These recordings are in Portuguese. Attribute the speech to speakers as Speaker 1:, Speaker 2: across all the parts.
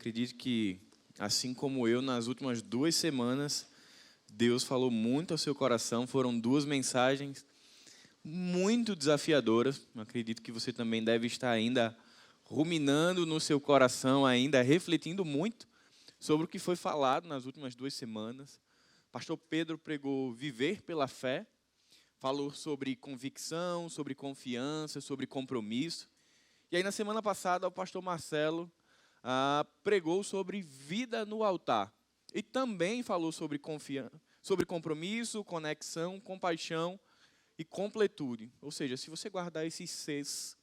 Speaker 1: Acredito que, assim como eu, nas últimas 2 semanas, Deus falou muito ao seu coração. Foram 2 mensagens muito desafiadoras. Acredito que você também deve estar ainda ruminando no seu coração, ainda refletindo muito sobre o que foi falado nas últimas 2 semanas. Pastor Pedro pregou viver pela fé, falou sobre convicção, sobre confiança, sobre compromisso. E aí, na semana passada, o pastor Marcelo pregou sobre vida no altar. E também falou sobre sobre compromisso, conexão, compaixão e completude. Ou seja, se você guardar esses Cs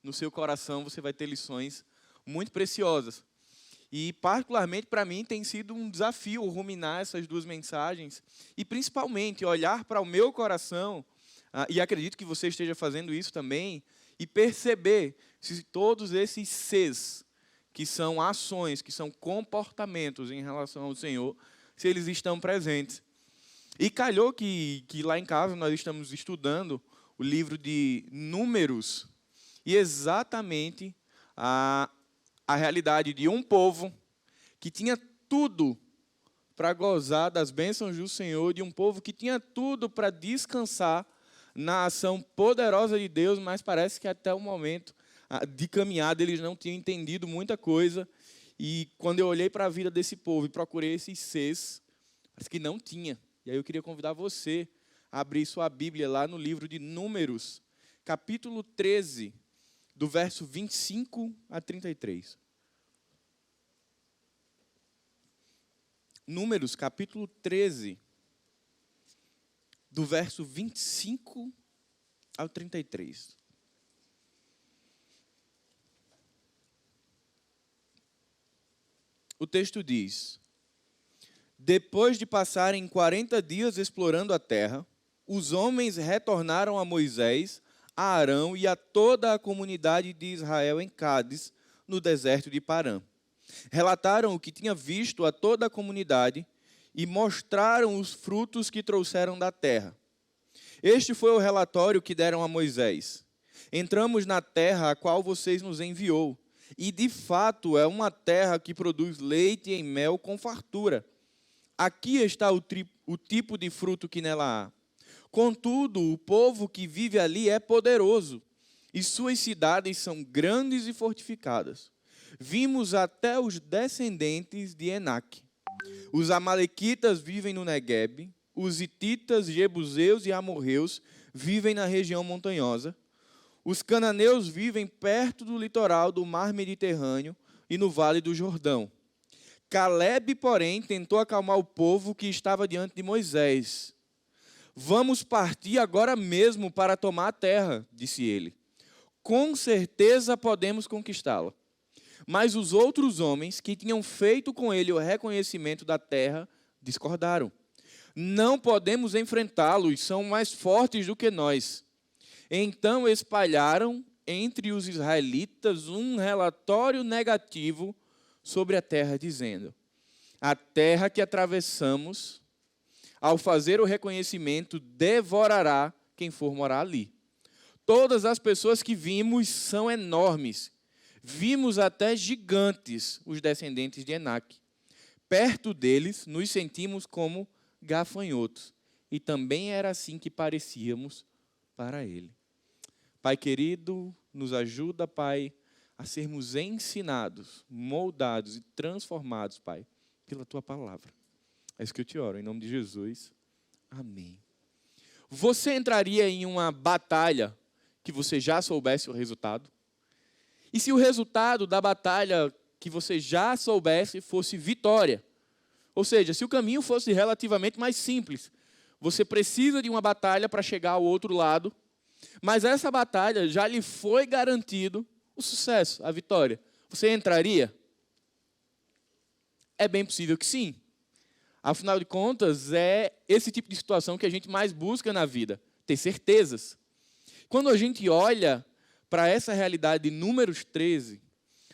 Speaker 1: no seu coração, você vai ter lições muito preciosas. E, particularmente, para mim, tem sido um desafio ruminar essas 2 mensagens e, principalmente, olhar para o meu coração, e acredito que você esteja fazendo isso também, e perceber se todos esses Cs, que são ações, que são comportamentos em relação ao Senhor, se eles estão presentes. E calhou que lá em casa nós estamos estudando o livro de Números, e exatamente a realidade de um povo que tinha tudo para gozar das bênçãos do Senhor, de um povo que tinha tudo para descansar na ação poderosa de Deus, mas parece que até o momento de caminhada eles não tinham entendido muita coisa. E quando eu olhei para a vida desse povo e procurei esses Cs, parece que não tinha. E aí eu queria convidar você a abrir sua Bíblia lá no livro de Números, capítulo 13, do verso 25 a 33. Números, capítulo 13, do verso 25 ao 33. O texto diz: depois de passarem 40 dias explorando a terra, os homens retornaram a Moisés, a Arão e a toda a comunidade de Israel em Cádiz, no deserto de Parã. Relataram o que tinha visto a toda a comunidade e mostraram os frutos que trouxeram da terra. Este foi o relatório que deram a Moisés. Entramos na terra a qual vocês nos enviou, e de fato é uma terra que produz leite e mel com fartura. Aqui está o tipo de fruto que nela há. Contudo, o povo que vive ali é poderoso, e suas cidades são grandes e fortificadas. Vimos até os descendentes de Enaque. Os amalequitas vivem no Neguebe, os hititas, jebuseus e amorreus vivem na região montanhosa. Os cananeus vivem perto do litoral do mar Mediterrâneo e no vale do Jordão. Calebe, porém, tentou acalmar o povo que estava diante de Moisés. Vamos partir agora mesmo para tomar a terra, disse ele. Com certeza podemos conquistá-la. Mas os outros homens que tinham feito com ele o reconhecimento da terra discordaram. Não podemos enfrentá-los, são mais fortes do que nós. Então espalharam entre os israelitas um relatório negativo sobre a terra, dizendo: a terra que atravessamos, ao fazer o reconhecimento, devorará quem for morar ali. Todas as pessoas que vimos são enormes. Vimos até gigantes, os descendentes de Enaque. Perto deles, nos sentimos como gafanhotos. E também era assim que parecíamos para ele. Pai querido, nos ajuda, Pai, a sermos ensinados, moldados e transformados, Pai, pela Tua palavra. É isso que eu te oro, em nome de Jesus. Amém. Você entraria em uma batalha que você já soubesse o resultado? E se o resultado da batalha que você já soubesse fosse vitória? Ou seja, se o caminho fosse relativamente mais simples, você precisa de uma batalha para chegar ao outro lado, mas essa batalha já lhe foi garantido o sucesso, a vitória. Você entraria? É bem possível que sim. Afinal de contas, é esse tipo de situação que a gente mais busca na vida, ter certezas. Quando a gente olha para essa realidade de Números 13,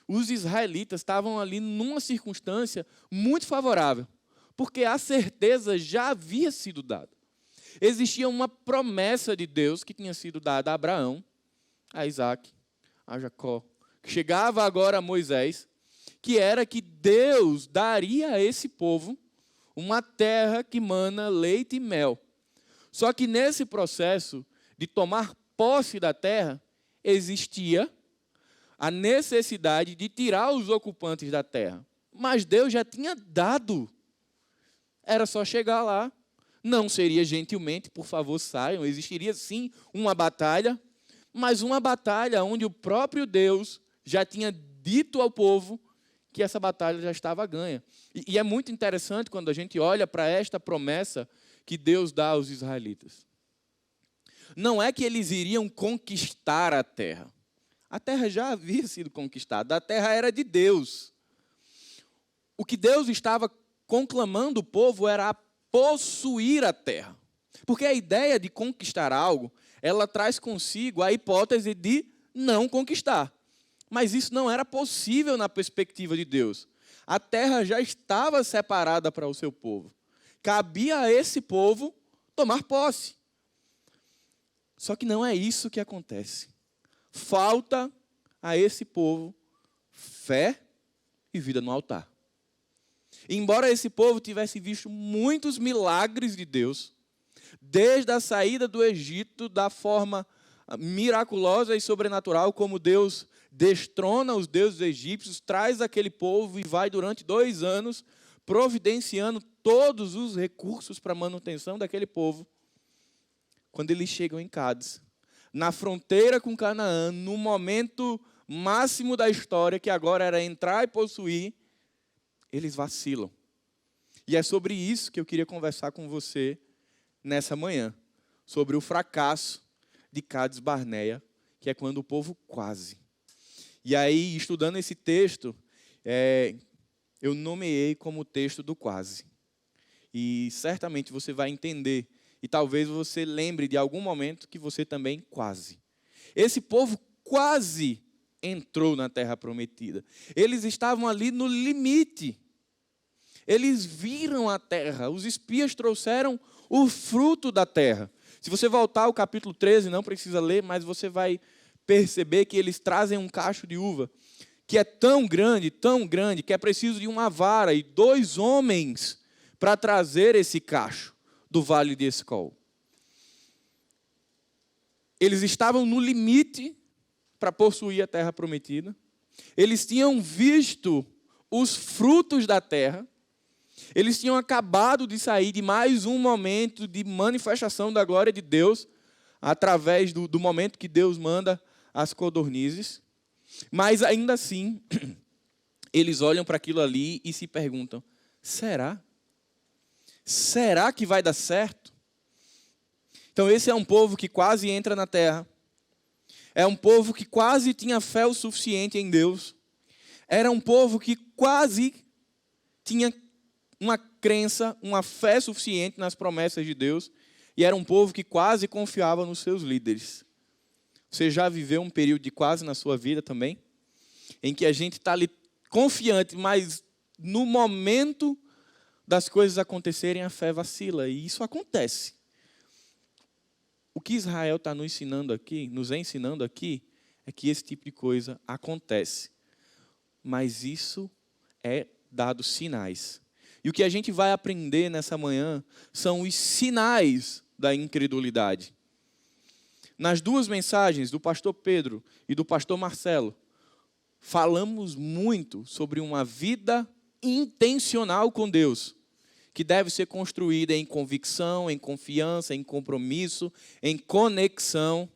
Speaker 1: os israelitas estavam ali numa circunstância muito favorável, porque a certeza já havia sido dada. Existia uma promessa de Deus que tinha sido dada a Abraão, a Isaac, a Jacó, que chegava agora a Moisés, que era que Deus daria a esse povo uma terra que mana leite e mel. Só que nesse processo de tomar posse da terra, existia a necessidade de tirar os ocupantes da terra. Mas Deus já tinha dado. Era só chegar lá. Não seria gentilmente, por favor, saiam. Existiria sim uma batalha, mas uma batalha onde o próprio Deus já tinha dito ao povo que essa batalha já estava ganha. E é muito interessante quando a gente olha para esta promessa que Deus dá aos israelitas. Não é que eles iriam conquistar a terra. A terra já havia sido conquistada. A terra era de Deus. O que Deus estava conclamando o povo era a possuir a terra. Porque a ideia de conquistar algo, ela traz consigo a hipótese de não conquistar. Mas isso não era possível na perspectiva de Deus. A terra já estava separada para o seu povo. Cabia a esse povo tomar posse. Só que não é isso que acontece. Falta a esse povo fé e vida no altar. Embora esse povo tivesse visto muitos milagres de Deus, desde a saída do Egito, da forma miraculosa e sobrenatural, como Deus destrona os deuses egípcios, traz aquele povo e vai durante 2 anos providenciando todos os recursos para a manutenção daquele povo. Quando eles chegam em Cádiz, na fronteira com Canaã, no momento máximo da história, que agora era entrar e possuir, eles vacilam. E é sobre isso que eu queria conversar com você nessa manhã, sobre o fracasso de Cádiz Barneia, que é quando o povo quase. E aí, estudando esse texto, eu nomeei como o texto do quase. E certamente você vai entender, e talvez você lembre de algum momento que você também quase. Esse povo quase entrou na terra prometida. Eles estavam ali no limite. Eles viram a terra. Os espias trouxeram o fruto da terra. Se você voltar ao capítulo 13, não precisa ler, mas você vai perceber que eles trazem um cacho de uva que é tão grande, que é preciso de uma vara e 2 homens para trazer esse cacho do vale de Escol. Eles estavam no limite para possuir a terra prometida. Eles tinham visto os frutos da terra. Eles tinham acabado de sair de mais um momento de manifestação da glória de Deus, através do momento que Deus manda as codornizes. Mas ainda assim, eles olham para aquilo ali e se perguntam: será? Será que vai dar certo? Então esse é um povo que quase entra na terra. É um povo que quase tinha fé o suficiente em Deus. Era um povo que quase tinha uma crença, uma fé suficiente nas promessas de Deus. E era um povo que quase confiava nos seus líderes. Você já viveu um período de quase na sua vida também? Em que a gente está ali confiante, mas no momento das coisas acontecerem, a fé vacila. E isso acontece. O que Israel está nos ensinando aqui, é que esse tipo de coisa acontece. Mas isso é dado sinais. E o que a gente vai aprender nessa manhã são os sinais da incredulidade. Nas 2 mensagens do pastor Pedro e do pastor Marcelo, falamos muito sobre uma vida intencional com Deus, que deve ser construída em convicção, em confiança, em compromisso, em conexão,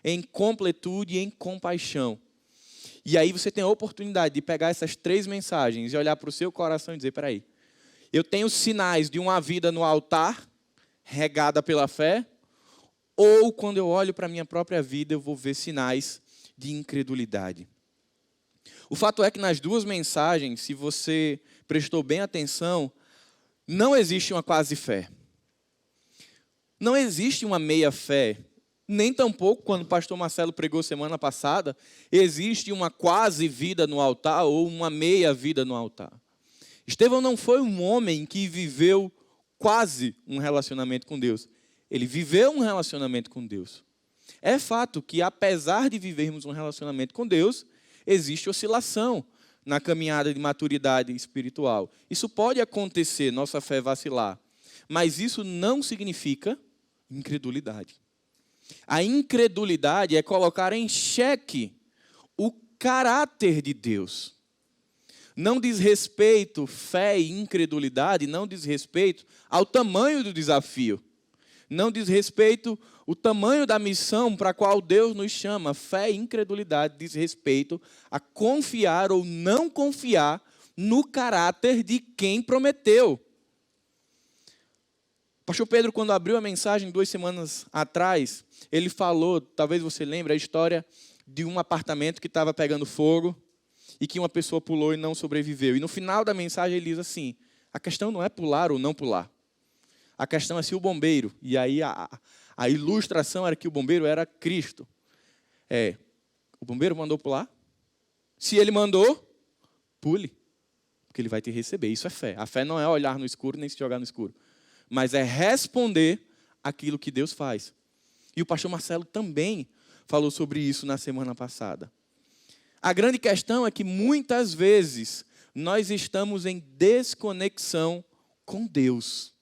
Speaker 1: em completude e em compaixão. E aí você tem a oportunidade de pegar essas 3 mensagens e olhar para o seu coração e dizer: peraí, eu tenho sinais de uma vida no altar, regada pela fé, ou quando eu olho para a minha própria vida, eu vou ver sinais de incredulidade. O fato é que nas 2 mensagens, se você prestou bem atenção, não existe uma quase fé. Não existe uma meia fé. Nem tampouco, quando o pastor Marcelo pregou semana passada, existe uma quase vida no altar ou uma meia vida no altar. Estevão não foi um homem que viveu quase um relacionamento com Deus. Ele viveu um relacionamento com Deus. É fato que, apesar de vivermos um relacionamento com Deus, existe oscilação na caminhada de maturidade espiritual. Isso pode acontecer, nossa fé vacilar. Mas isso não significa incredulidade. A incredulidade é colocar em xeque o caráter de Deus. Não diz respeito, fé e incredulidade, não diz respeito ao tamanho do desafio. Não diz respeito ao tamanho da missão para a qual Deus nos chama. Fé e incredulidade diz respeito a confiar ou não confiar no caráter de quem prometeu. O pastor Pedro, quando abriu a mensagem 2 semanas atrás, ele falou, talvez você lembre, a história de um apartamento que estava pegando fogo e que uma pessoa pulou e não sobreviveu. E no final da mensagem ele diz assim, a questão não é pular ou não pular. A questão é se o bombeiro, e aí a ilustração era que o bombeiro era Cristo. O bombeiro mandou pular? Se ele mandou, pule, porque ele vai te receber. Isso é fé. A fé não é olhar no escuro nem se jogar no escuro, mas é responder aquilo que Deus faz. E o pastor Marcelo também falou sobre isso na semana passada. A grande questão é que muitas vezes nós estamos em desconexão com Deus.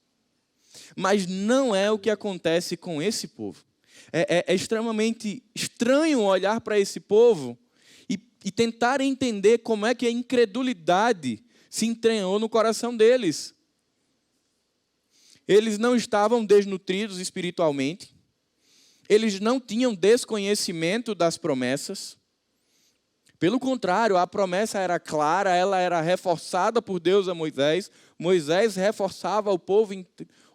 Speaker 1: Mas não é o que acontece com esse povo. É extremamente estranho olhar para esse povo e tentar entender como é que a incredulidade se entranhou no coração deles. Eles não estavam desnutridos espiritualmente. Eles não tinham desconhecimento das promessas. Pelo contrário, a promessa era clara, ela era reforçada por Deus a Moisés. Moisés reforçava ao povo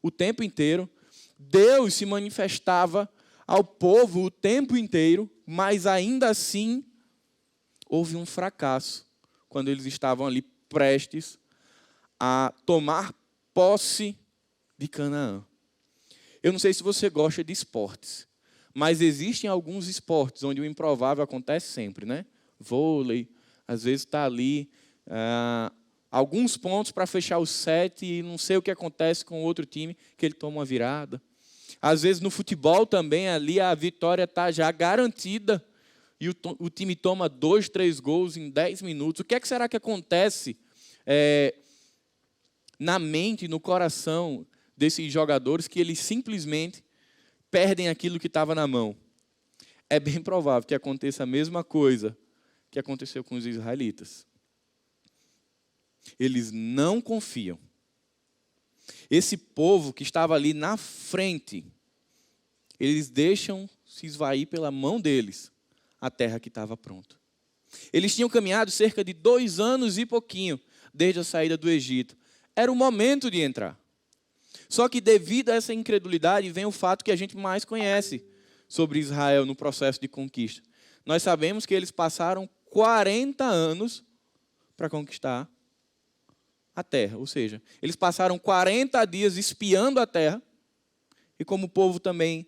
Speaker 1: o tempo inteiro. Deus se manifestava ao povo o tempo inteiro, mas ainda assim houve um fracasso quando eles estavam ali prestes a tomar posse de Canaã. Eu não sei se você gosta de esportes, mas existem alguns esportes onde o improvável acontece sempre, né? Vôlei, às vezes está ali alguns pontos para fechar o set e não sei o que acontece com o outro time, que ele toma uma virada. Às vezes no futebol também ali a vitória está já garantida e o time toma 2, 3 gols em 10 minutos. O que será que acontece na mente, no coração desses jogadores que eles simplesmente perdem aquilo que estava na mão? É bem provável que aconteça a mesma coisa que aconteceu com os israelitas. Eles não confiam. Esse povo que estava ali na frente, eles deixam se esvair pela mão deles a terra que estava pronta. Eles tinham caminhado cerca de 2 anos e pouquinho desde a saída do Egito. Era o momento de entrar. Só que devido a essa incredulidade vem o fato que a gente mais conhece sobre Israel no processo de conquista. Nós sabemos que eles passaram 40 anos para conquistar a terra. Ou seja, eles passaram 40 dias espiando a terra. E como o povo também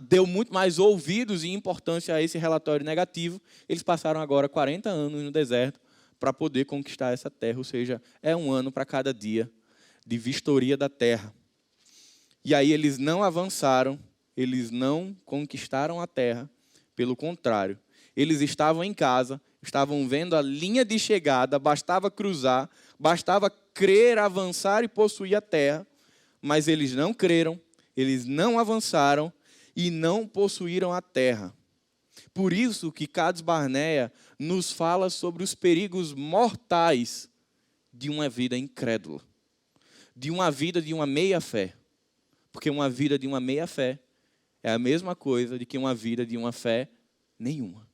Speaker 1: deu muito mais ouvidos e importância a esse relatório negativo, eles passaram agora 40 anos no deserto para poder conquistar essa terra. Ou seja, é 1 ano para cada dia de vistoria da terra. E aí eles não avançaram, eles não conquistaram a terra. Pelo contrário, eles estavam em casa, estavam vendo a linha de chegada, bastava cruzar, bastava crer, avançar e possuir a terra, mas eles não creram, eles não avançaram e não possuíram a terra. Por isso que Cades Barnea nos fala sobre os perigos mortais de uma vida incrédula, de uma vida de uma meia-fé. Porque uma vida de uma meia-fé é a mesma coisa de que uma vida de uma fé nenhuma.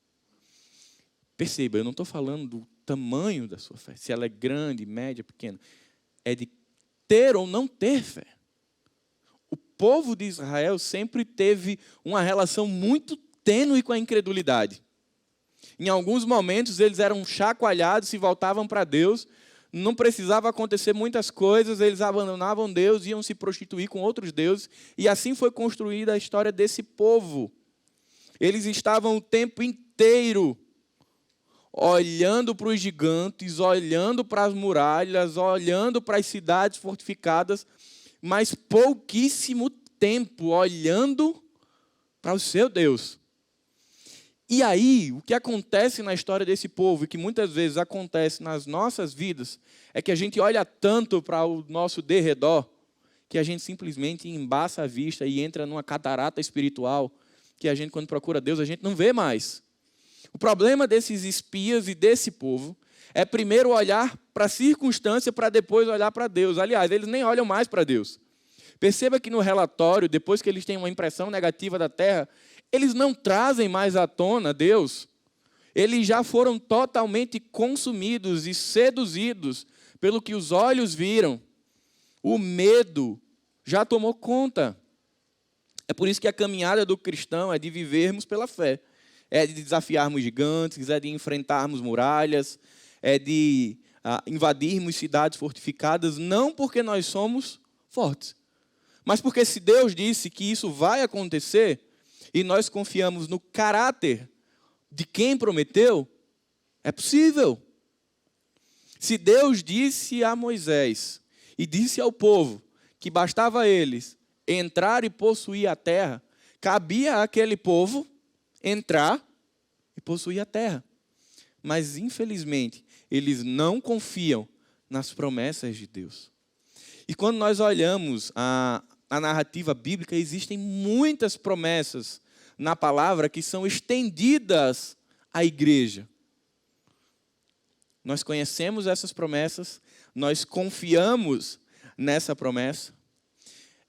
Speaker 1: Perceba, eu não estou falando do tamanho da sua fé, se ela é grande, média, pequena. É de ter ou não ter fé. O povo de Israel sempre teve uma relação muito tênue com a incredulidade. Em alguns momentos eles eram chacoalhados, se voltavam para Deus, não precisava acontecer muitas coisas, eles abandonavam Deus, iam se prostituir com outros deuses, e assim foi construída a história desse povo. Eles estavam o tempo inteiro olhando para os gigantes, olhando para as muralhas, olhando para as cidades fortificadas, mas pouquíssimo tempo olhando para o seu Deus. E aí, o que acontece na história desse povo, e que muitas vezes acontece nas nossas vidas, é que a gente olha tanto para o nosso derredor, que a gente simplesmente embaça a vista e entra numa catarata espiritual, que a gente, quando procura Deus, a gente não vê mais. O problema desses espias e desse povo é primeiro olhar para a circunstância para depois olhar para Deus. Aliás, eles nem olham mais para Deus. Perceba que no relatório, depois que eles têm uma impressão negativa da terra, eles não trazem mais à tona Deus. Eles já foram totalmente consumidos e seduzidos pelo que os olhos viram. O medo já tomou conta. É por isso que a caminhada do cristão é de vivermos pela fé. É de desafiarmos gigantes, é de enfrentarmos muralhas, é de invadirmos cidades fortificadas, não porque nós somos fortes, mas porque se Deus disse que isso vai acontecer, e nós confiamos no caráter de quem prometeu, é possível. Se Deus disse a Moisés e disse ao povo que bastava a eles entrar e possuir a terra, cabia àquele povo entrar e possuir a terra. Mas, infelizmente, eles não confiam nas promessas de Deus. E quando nós olhamos a narrativa bíblica, existem muitas promessas na palavra que são estendidas à igreja. Nós conhecemos essas promessas, nós confiamos nessa promessa.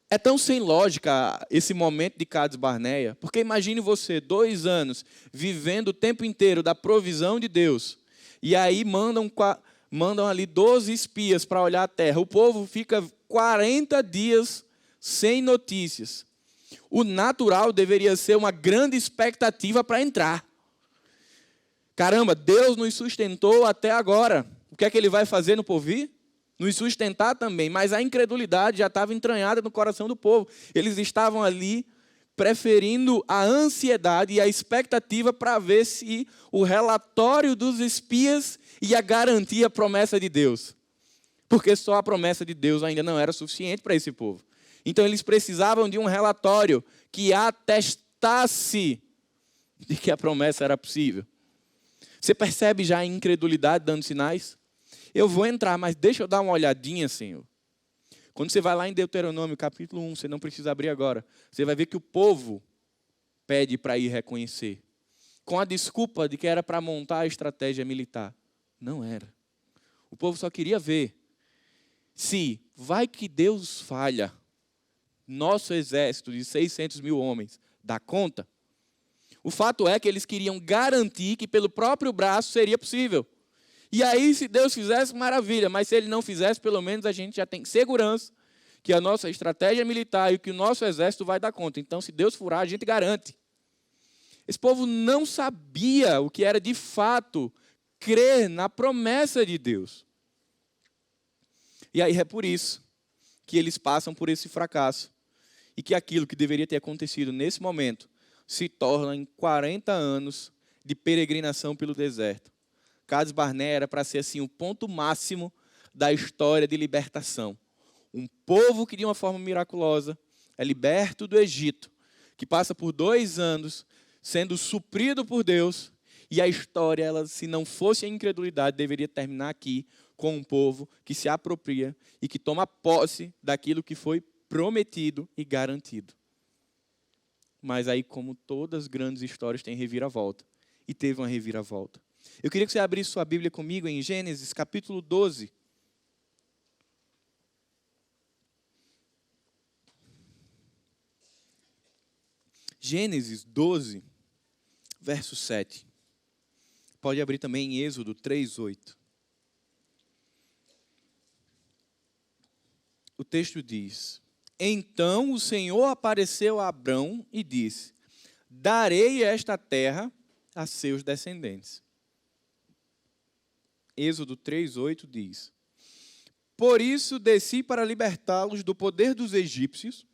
Speaker 1: É tão sem lógica esse momento de Cades Barneia, porque imagine você, 2 anos, vivendo o tempo inteiro da provisão de Deus, e aí mandam ali 12 espias para olhar a terra. O povo fica 40 dias sem notícias. O natural deveria ser uma grande expectativa para entrar. Caramba, Deus nos sustentou até agora. O que é que Ele vai fazer no porvir? Nos sustentar também. Mas a incredulidade já estava entranhada no coração do povo. Eles estavam ali preferindo a ansiedade e a expectativa para ver se o relatório dos espias ia garantir a promessa de Deus. Porque só a promessa de Deus ainda não era suficiente para esse povo. Então eles precisavam de um relatório que atestasse de que a promessa era possível. Você percebe já a incredulidade dando sinais? Eu vou entrar, mas deixa eu dar uma olhadinha, Senhor. Quando você vai lá em Deuteronômio, capítulo 1, você não precisa abrir agora. Você vai ver que o povo pede para ir reconhecer. Com a desculpa de que era para montar a estratégia militar. Não era. O povo só queria ver se vai que Deus falha. Nosso exército de 600 mil homens dá conta? O fato é que eles queriam garantir que pelo próprio braço seria possível. E aí, se Deus fizesse, maravilha. Mas se Ele não fizesse, pelo menos a gente já tem segurança que a nossa estratégia militar e que o nosso exército vai dar conta. Então, se Deus furar, a gente garante. Esse povo não sabia o que era, de fato, crer na promessa de Deus. E aí é por isso que eles passam por esse fracasso. E que aquilo que deveria ter acontecido nesse momento se torna em 40 anos de peregrinação pelo deserto. Cades Barneia era para ser assim o ponto máximo da história de libertação. Um povo que de uma forma miraculosa é liberto do Egito, que passa por 2 anos sendo suprido por Deus, e a história, ela, se não fosse a incredulidade, deveria terminar aqui com um povo que se apropria e que toma posse daquilo que foi prometido e garantido. Mas aí, como todas as grandes histórias, tem reviravolta. E teve uma reviravolta. Eu queria que você abrisse sua Bíblia comigo em Gênesis, capítulo 12. Gênesis 12, verso 7. Pode abrir também em Êxodo 3:8. O texto diz: Então o Senhor apareceu a Abrão e disse: Darei esta terra a seus descendentes. Êxodo 3:8 diz: Por isso desci para libertá-los do poder dos egípcios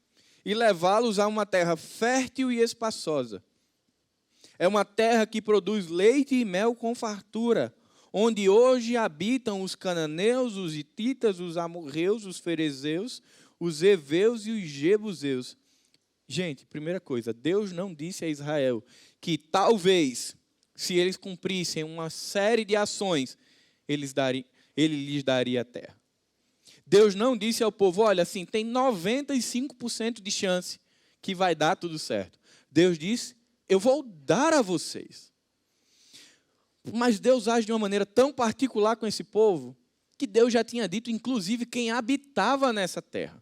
Speaker 1: e levá-los a uma terra fértil e espaçosa. É uma terra que produz leite e mel com fartura, onde hoje habitam os cananeus, os hititas, os amorreus, os ferezeus, os heveus e os jebuseus. Gente, primeira coisa, Deus não disse a Israel que talvez, se eles cumprissem uma série de ações, ele lhes daria a terra. Deus não disse ao povo, olha, assim, tem 95% de chance que vai dar tudo certo. Deus disse, eu vou dar a vocês. Mas Deus age de uma maneira tão particular com esse povo, que Deus já tinha dito, inclusive, quem habitava nessa terra.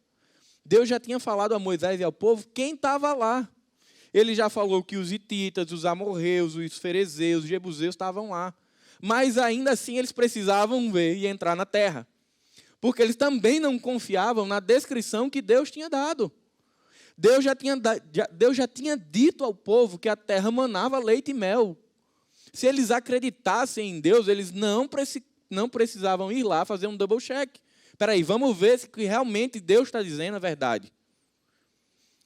Speaker 1: Deus já tinha falado a Moisés e ao povo quem estava lá. Ele já falou que os hititas, os amorreus, os ferezeus, os jebuseus estavam lá. Mas ainda assim eles precisavam ver e entrar na terra. Porque eles também não confiavam na descrição que Deus tinha dado. Deus já tinha dito ao povo que a terra manava leite e mel. Se eles acreditassem em Deus, eles não precisavam ir lá fazer um double check. Espera aí, vamos ver se realmente Deus está dizendo a verdade.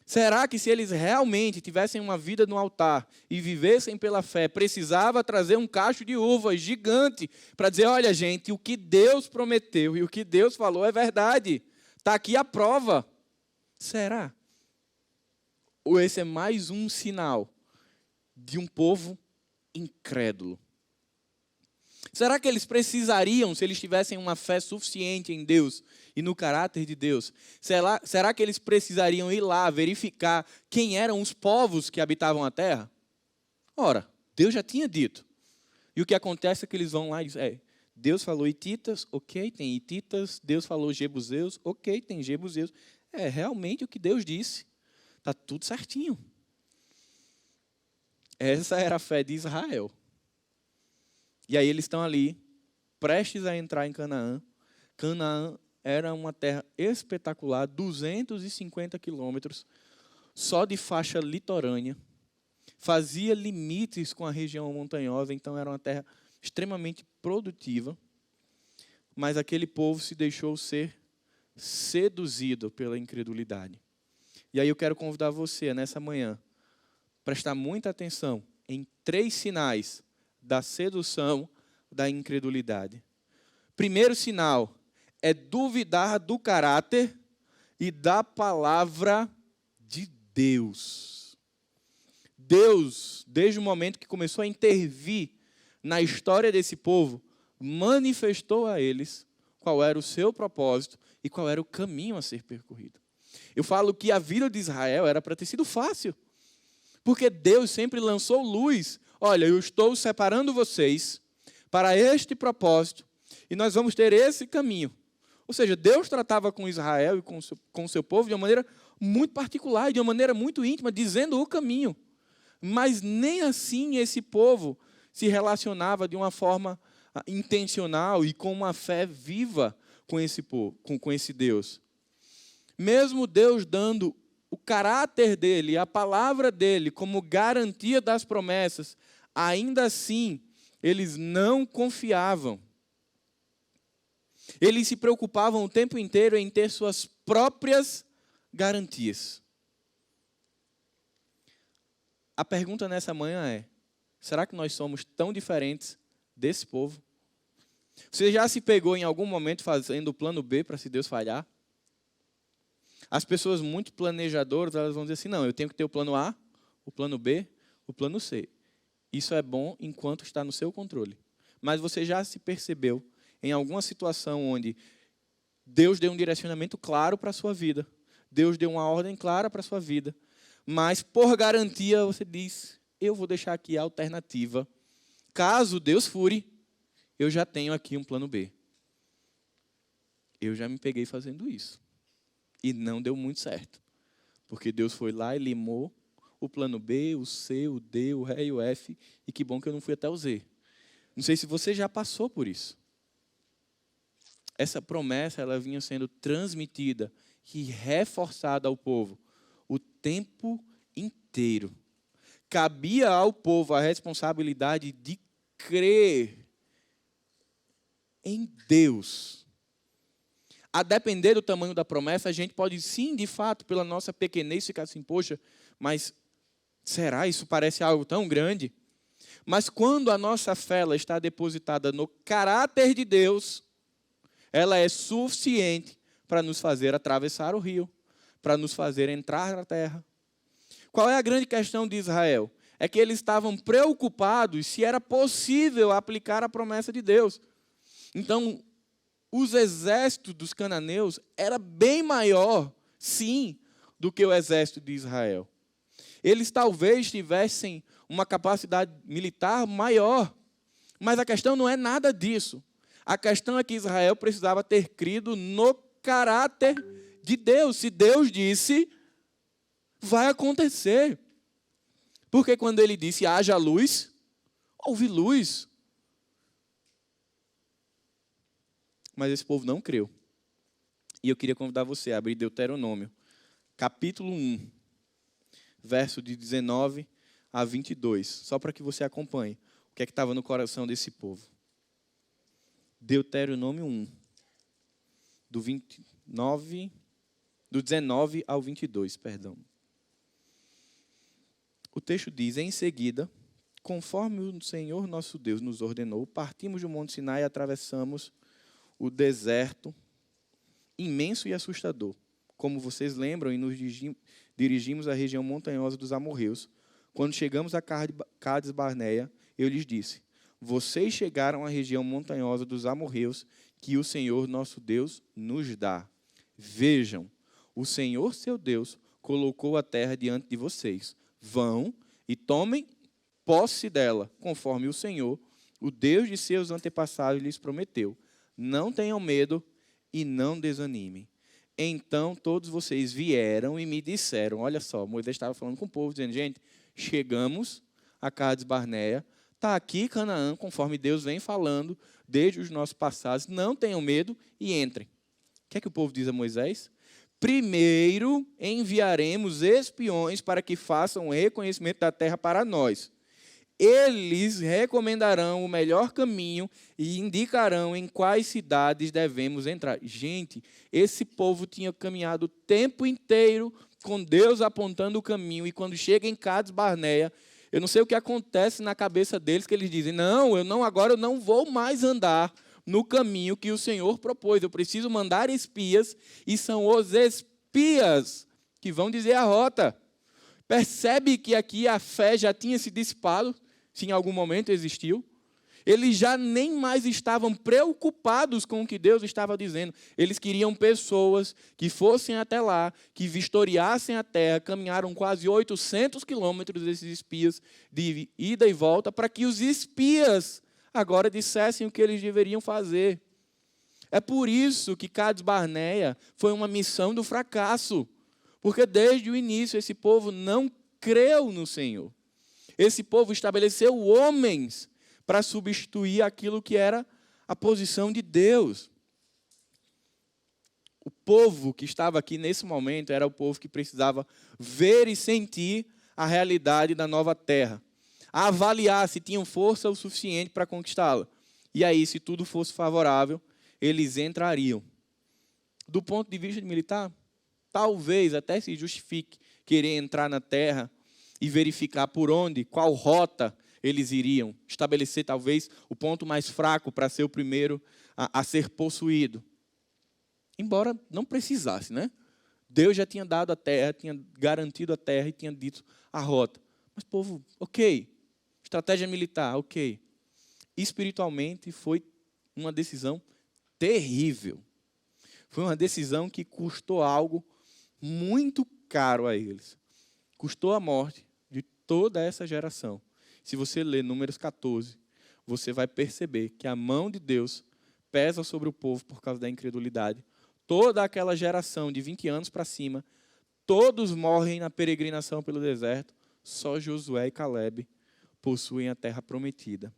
Speaker 1: Será que se eles realmente tivessem uma vida no altar e vivessem pela fé, precisava trazer um cacho de uvas gigante para dizer, olha gente, o que Deus prometeu e o que Deus falou é verdade. Está aqui a prova. Será? Ou esse é mais um sinal de um povo incrédulo? Será que eles precisariam, se eles tivessem uma fé suficiente em Deus e no caráter de Deus, será que eles precisariam ir lá verificar quem eram os povos que habitavam a terra? Ora, Deus já tinha dito. E o que acontece é que eles vão lá e dizem, Deus falou hititas, ok, tem hititas. Deus falou jebuseus, ok, tem jebuseus. É realmente o que Deus disse. Está tudo certinho. Essa era a fé de Israel. E aí eles estão ali, prestes a entrar em Canaã. Canaã era uma terra espetacular, 250 quilômetros, só de faixa litorânea. Fazia limites com a região montanhosa, então era uma terra extremamente produtiva. Mas aquele povo se deixou ser seduzido pela incredulidade. E aí eu quero convidar você, nessa manhã, prestar muita atenção em 3 sinais da sedução da incredulidade. Primeiro sinal é duvidar do caráter e da palavra de Deus. Deus, desde o momento que começou a intervir na história desse povo, manifestou a eles qual era o seu propósito e qual era o caminho a ser percorrido. Eu falo que a vida de Israel era para ter sido fácil, porque Deus sempre lançou luz. Olha, eu estou separando vocês para este propósito e nós vamos ter esse caminho. Ou seja, Deus tratava com Israel e com o seu povo de uma maneira muito particular, de uma maneira muito íntima, dizendo o caminho. Mas nem assim esse povo se relacionava de uma forma intencional e com uma fé viva com esse povo, com esse Deus. Mesmo Deus dando o caráter dele, a palavra dele, como garantia das promessas, ainda assim, eles não confiavam. Eles se preocupavam o tempo inteiro em ter suas próprias garantias. A pergunta nessa manhã é, será que nós somos tão diferentes desse povo? Você já se pegou em algum momento fazendo o plano B para se Deus falhar? As pessoas muito planejadoras, elas vão dizer assim, não, eu tenho que ter o plano A, o plano B, o plano C. Isso é bom enquanto está no seu controle. Mas você já se percebeu em alguma situação onde Deus deu um direcionamento claro para a sua vida, Deus deu uma ordem clara para a sua vida, mas por garantia você diz, eu vou deixar aqui a alternativa. Caso Deus fure, eu já tenho aqui um plano B. Eu já me peguei fazendo isso. E não deu muito certo. Porque Deus foi lá e limou o plano B, o C, o D, o E e o F. E que bom que eu não fui até o Z. Não sei se você já passou por isso. Essa promessa ela vinha sendo transmitida e reforçada ao povo o tempo inteiro. Cabia ao povo a responsabilidade de crer em Deus. A depender do tamanho da promessa, a gente pode sim, de fato, pela nossa pequenez, ficar assim, poxa, mas será isso parece algo tão grande? Mas quando a nossa fé ela está depositada no caráter de Deus, ela é suficiente para nos fazer atravessar o rio, para nos fazer entrar na terra. Qual é a grande questão de Israel? é que eles estavam preocupados se era possível aplicar a promessa de Deus. Então, os exércitos dos cananeus era bem maior, sim, do que o exército de Israel. Eles talvez tivessem uma capacidade militar maior, mas a questão não é nada disso. A questão é que Israel precisava ter crido no caráter de Deus. Se Deus disse, vai acontecer. Porque quando ele disse, haja luz, houve luz. Mas esse povo não creu. E eu queria convidar você a abrir Deuteronômio, capítulo 1, verso de 19 a 22, só para que você acompanhe o que é que estava no coração desse povo. Deuteronômio 1, do 19 ao 22, perdão. O texto diz, em seguida, conforme o Senhor nosso Deus nos ordenou, partimos do Monte Sinai e atravessamos o deserto imenso e assustador. Como vocês lembram, e nos dirigimos à região montanhosa dos amorreus. Quando chegamos a Cades Barneia, eu lhes disse, vocês chegaram à região montanhosa dos amorreus que o Senhor nosso Deus nos dá. Vejam, o Senhor seu Deus colocou a terra diante de vocês. Vão e tomem posse dela, conforme o Senhor, o Deus de seus antepassados, lhes prometeu. Não tenham medo e não desanimem. Então todos vocês vieram e me disseram, olha só, Moisés estava falando com o povo, dizendo, gente, chegamos a Cades Barneia, está aqui Canaã, conforme Deus vem falando, desde os nossos passados, não tenham medo e entrem. O que é que o povo diz a Moisés? Primeiro enviaremos espiões para que façam o reconhecimento da terra para nós. Eles recomendarão o melhor caminho e indicarão em quais cidades devemos entrar. Gente, esse povo tinha caminhado o tempo inteiro com Deus apontando o caminho. E quando chega em Cades Barneia, eu não sei o que acontece na cabeça deles, que eles dizem, agora eu não vou mais andar no caminho que o Senhor propôs. Eu preciso mandar espias, e são os espias que vão dizer a rota. Percebe que aqui a fé já tinha se dissipado, se em algum momento existiu. Eles já nem mais estavam preocupados com o que Deus estava dizendo. Eles queriam pessoas que fossem até lá, que vistoriassem a terra. Caminharam quase 800 quilômetros desses espias de ida e volta, para que os espias agora dissessem o que eles deveriam fazer. É por isso que Cades Barneia foi uma missão do fracasso. Porque desde o início esse povo não creu no Senhor. Esse povo estabeleceu homens para substituir aquilo que era a posição de Deus. O povo que estava aqui nesse momento era o povo que precisava ver e sentir a realidade da nova terra. Avaliar se tinham força o suficiente para conquistá-la. E aí, se tudo fosse favorável, eles entrariam. Do ponto de vista militar, talvez até se justifique querer entrar na terra e verificar por onde, qual rota eles iriam. Estabelecer talvez o ponto mais fraco para ser o primeiro a ser possuído. Embora não precisasse, né? Deus já tinha dado a terra, tinha garantido a terra e tinha dito a rota. Mas povo, ok. Estratégia militar, ok. Espiritualmente foi uma decisão terrível. Foi uma decisão que custou algo muito caro a eles. Custou a morte de toda essa geração. Se você ler Números 14, você vai perceber que a mão de Deus pesa sobre o povo por causa da incredulidade. Toda aquela geração de 20 anos para cima, todos morrem na peregrinação pelo deserto. Só Josué e Calebe possuem a terra prometida.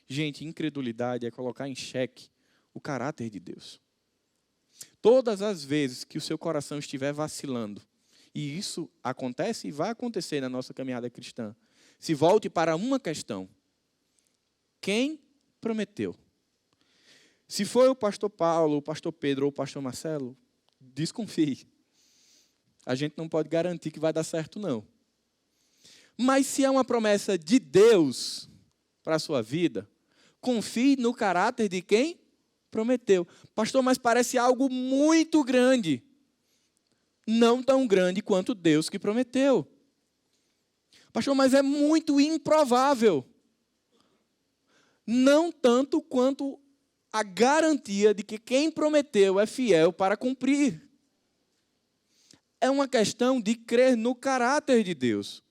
Speaker 1: Gente, incredulidade é colocar em xeque o caráter de Deus. Todas as vezes que o seu coração estiver vacilando, e isso acontece e vai acontecer na nossa caminhada cristã, se volte para uma questão. Quem prometeu? Se foi o pastor Paulo, o pastor Pedro ou o pastor Marcelo, desconfie. A gente não pode garantir que vai dar certo, não. Mas se é uma promessa de Deus para a sua vida, confie no caráter de quem prometeu. Pastor, mas parece algo muito grande. Não tão grande quanto Deus que prometeu. Pastor, mas é muito improvável. Não tanto quanto a garantia de que quem prometeu é fiel para cumprir. É uma questão de crer no caráter de Deus.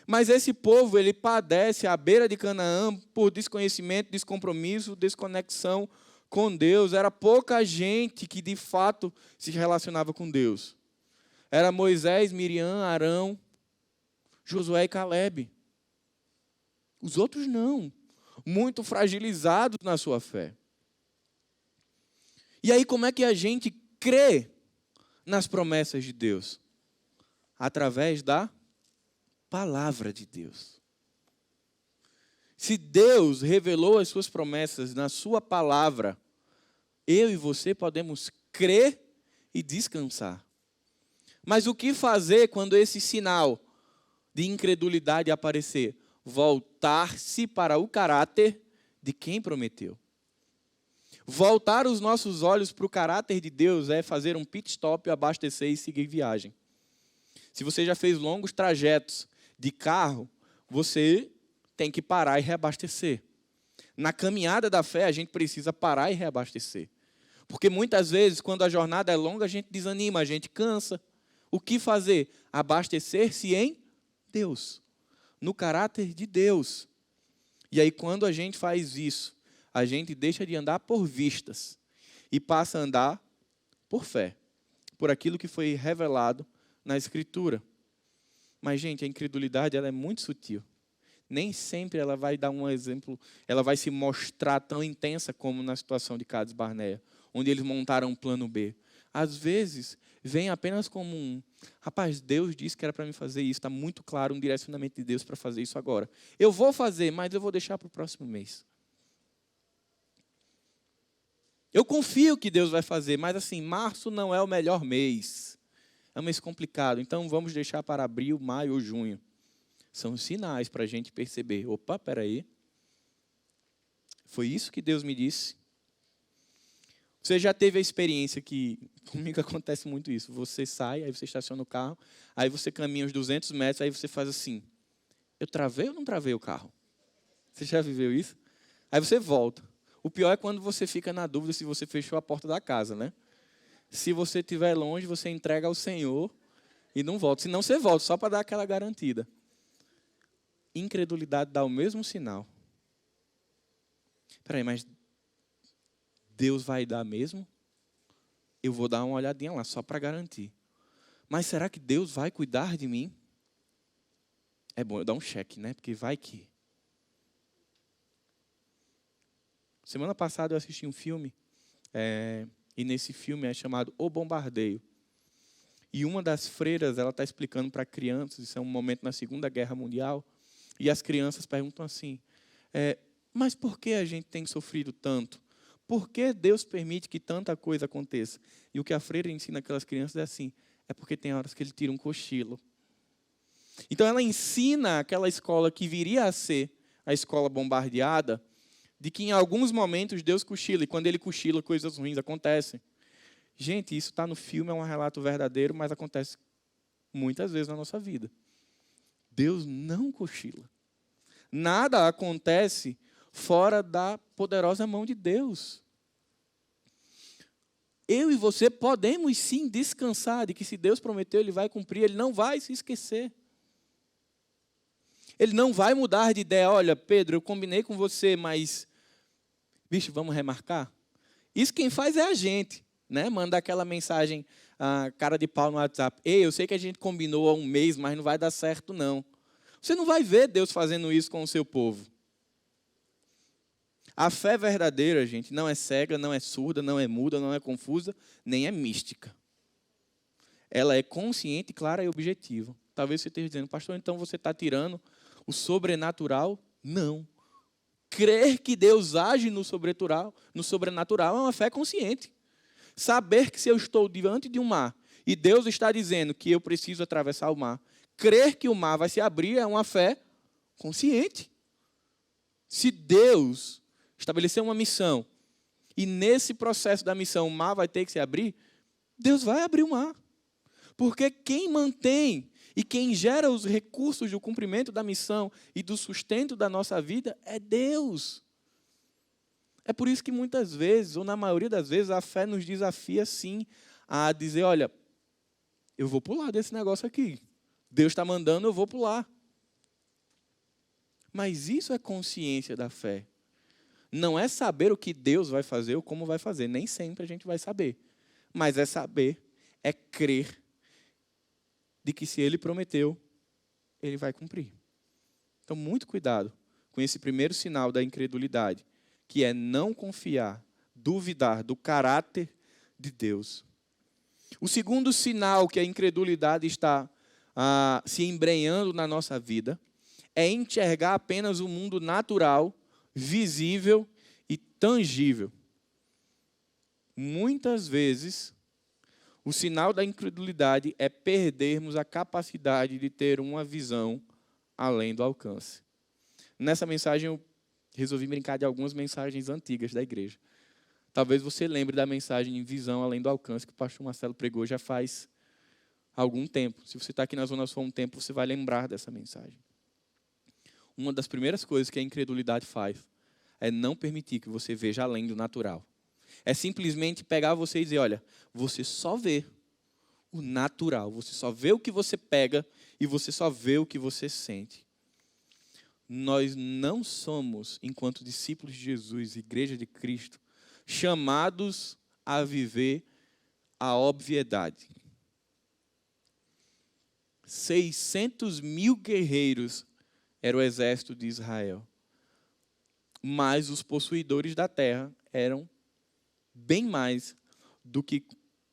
Speaker 1: Mas esse povo, ele padece à beira de Canaã por desconhecimento, descompromisso, desconexão com Deus. Era pouca gente que de fato se relacionava com Deus. Era Moisés, Miriam, Arão, Josué e Caleb. Os outros não. Muito fragilizados na sua fé. E aí como é que a gente crê nas promessas de Deus? Através da palavra de Deus. Se Deus revelou as suas promessas na sua palavra, eu e você podemos crer e descansar. Mas o que fazer quando esse sinal de incredulidade aparecer? Voltar-se para o caráter de quem prometeu. Voltar os nossos olhos para o caráter de Deus é fazer um pit stop, abastecer e seguir viagem. Se você já fez longos trajetos de carro, você tem que parar e reabastecer. Na caminhada da fé, a gente precisa parar e reabastecer. Porque muitas vezes, quando a jornada é longa, a gente desanima, a gente cansa. O que fazer? Abastecer-se em Deus, no caráter de Deus. E aí, quando a gente faz isso, a gente deixa de andar por vistas e passa a andar por fé, por aquilo que foi revelado na Escritura. Mas, gente, a incredulidade ela é muito sutil. Nem sempre ela vai dar um exemplo, ela vai se mostrar tão intensa como na situação de Cades Barneia, onde eles montaram um plano B. Às vezes, vem apenas como um, rapaz, Deus disse que era para mim fazer isso, está muito claro um direcionamento de Deus para fazer isso agora. Eu vou fazer, mas eu vou deixar para o próximo mês. Eu confio que Deus vai fazer, mas assim, março não é o melhor mês. É um mês complicado, então vamos deixar para abril, maio ou junho. São sinais para a gente perceber. Opa, peraí. Foi isso que Deus me disse? Você já teve a experiência que, comigo acontece muito isso. Você sai, aí você estaciona o carro, aí você caminha uns 200 metros, aí você faz assim. Eu travei ou não travei o carro? Você já viveu isso? Aí você volta. O pior é quando você fica na dúvida se você fechou a porta da casa, né? Se você estiver longe, você entrega ao Senhor e não volta. Se não, você volta, só para dar aquela garantida. Incredulidade dá o mesmo sinal. Espera aí, mas Deus vai dar mesmo? Eu vou dar uma olhadinha lá, só para garantir. Mas será que Deus vai cuidar de mim? É bom eu dar um cheque, né? Porque vai que... Semana passada eu assisti um filme, e nesse filme é chamado O Bombardeio. E uma das freiras, ela está explicando para crianças, isso é um momento na Segunda Guerra Mundial, e as crianças perguntam assim, mas por que a gente tem sofrido tanto? Por que Deus permite que tanta coisa aconteça? E o que a freira ensina aquelas crianças é assim, é porque tem horas que ele tira um cochilo. Então ela ensina aquela escola que viria a ser a escola bombardeada, de que em alguns momentos Deus cochila, e quando ele cochila, coisas ruins acontecem. Gente, isso está no filme, é um relato verdadeiro, mas acontece muitas vezes na nossa vida. Deus não cochila. Nada acontece fora da poderosa mão de Deus. Eu e você podemos sim descansar de que se Deus prometeu, Ele vai cumprir, Ele não vai se esquecer. Ele não vai mudar de ideia. Olha, Pedro, eu combinei com você, mas... bicho, vamos remarcar? Isso quem faz é a gente, né? Manda aquela mensagem, cara de pau no WhatsApp. Ei, eu sei que a gente combinou há um mês, mas não vai dar certo, não. Você não vai ver Deus fazendo isso com o seu povo. A fé verdadeira, gente, não é cega, não é surda, não é muda, não é confusa, nem é mística. Ela é consciente, clara e objetiva. Talvez você esteja dizendo, pastor, então você está tirando o sobrenatural? Não. Crer que Deus age no sobrenatural é uma fé consciente. Saber que se eu estou diante de um mar e Deus está dizendo que eu preciso atravessar o mar, crer que o mar vai se abrir é uma fé consciente. Se Deus estabeleceu uma missão e nesse processo da missão o mar vai ter que se abrir, Deus vai abrir o mar. Porque quem mantém E quem gera os recursos do cumprimento da missão e do sustento da nossa vida é Deus. É por isso que muitas vezes, ou na maioria das vezes, a fé nos desafia sim a dizer, olha, eu vou pular desse negócio aqui. Deus está mandando, eu vou pular. Mas isso é consciência da fé. Não é saber o que Deus vai fazer ou como vai fazer. Nem sempre a gente vai saber. Mas é saber, é crer de que se Ele prometeu, Ele vai cumprir. Então, muito cuidado com esse primeiro sinal da incredulidade, que é não confiar, duvidar do caráter de Deus. O segundo sinal que a incredulidade está se embrenhando na nossa vida é enxergar apenas o mundo natural, visível e tangível. Muitas vezes, o sinal da incredulidade é perdermos a capacidade de ter uma visão além do alcance. Nessa mensagem, eu resolvi brincar de algumas mensagens antigas da igreja. Talvez você lembre da mensagem Visão Além do Alcance, que o pastor Marcelo pregou já faz algum tempo. Se você está aqui na Zona Sul há um tempo, você vai lembrar dessa mensagem. Uma das primeiras coisas que a incredulidade faz é não permitir que você veja além do natural. É simplesmente pegar você e dizer, olha, você só vê o natural, você só vê o que você pega e você só vê o que você sente. Nós não somos, enquanto discípulos de Jesus, Igreja de Cristo, chamados a viver a obviedade. 600 mil guerreiros era o exército de Israel. Mas os possuidores da terra eram bem mais do que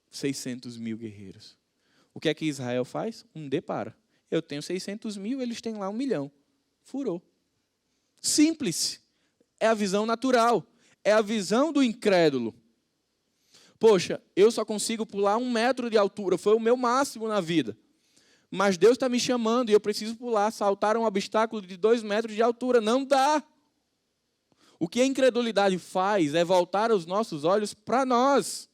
Speaker 1: 600 mil guerreiros. O que é que Israel faz? Depara. Eu tenho 600 mil, eles têm lá 1 milhão. Furou. Simples. É a visão natural. É a visão do incrédulo. Poxa, eu só consigo pular 1 metro de altura. Foi o meu máximo na vida. Mas Deus está me chamando e eu preciso pular, saltar um obstáculo de 2 metros de altura. Não dá. O que a incredulidade faz é voltar os nossos olhos para nós.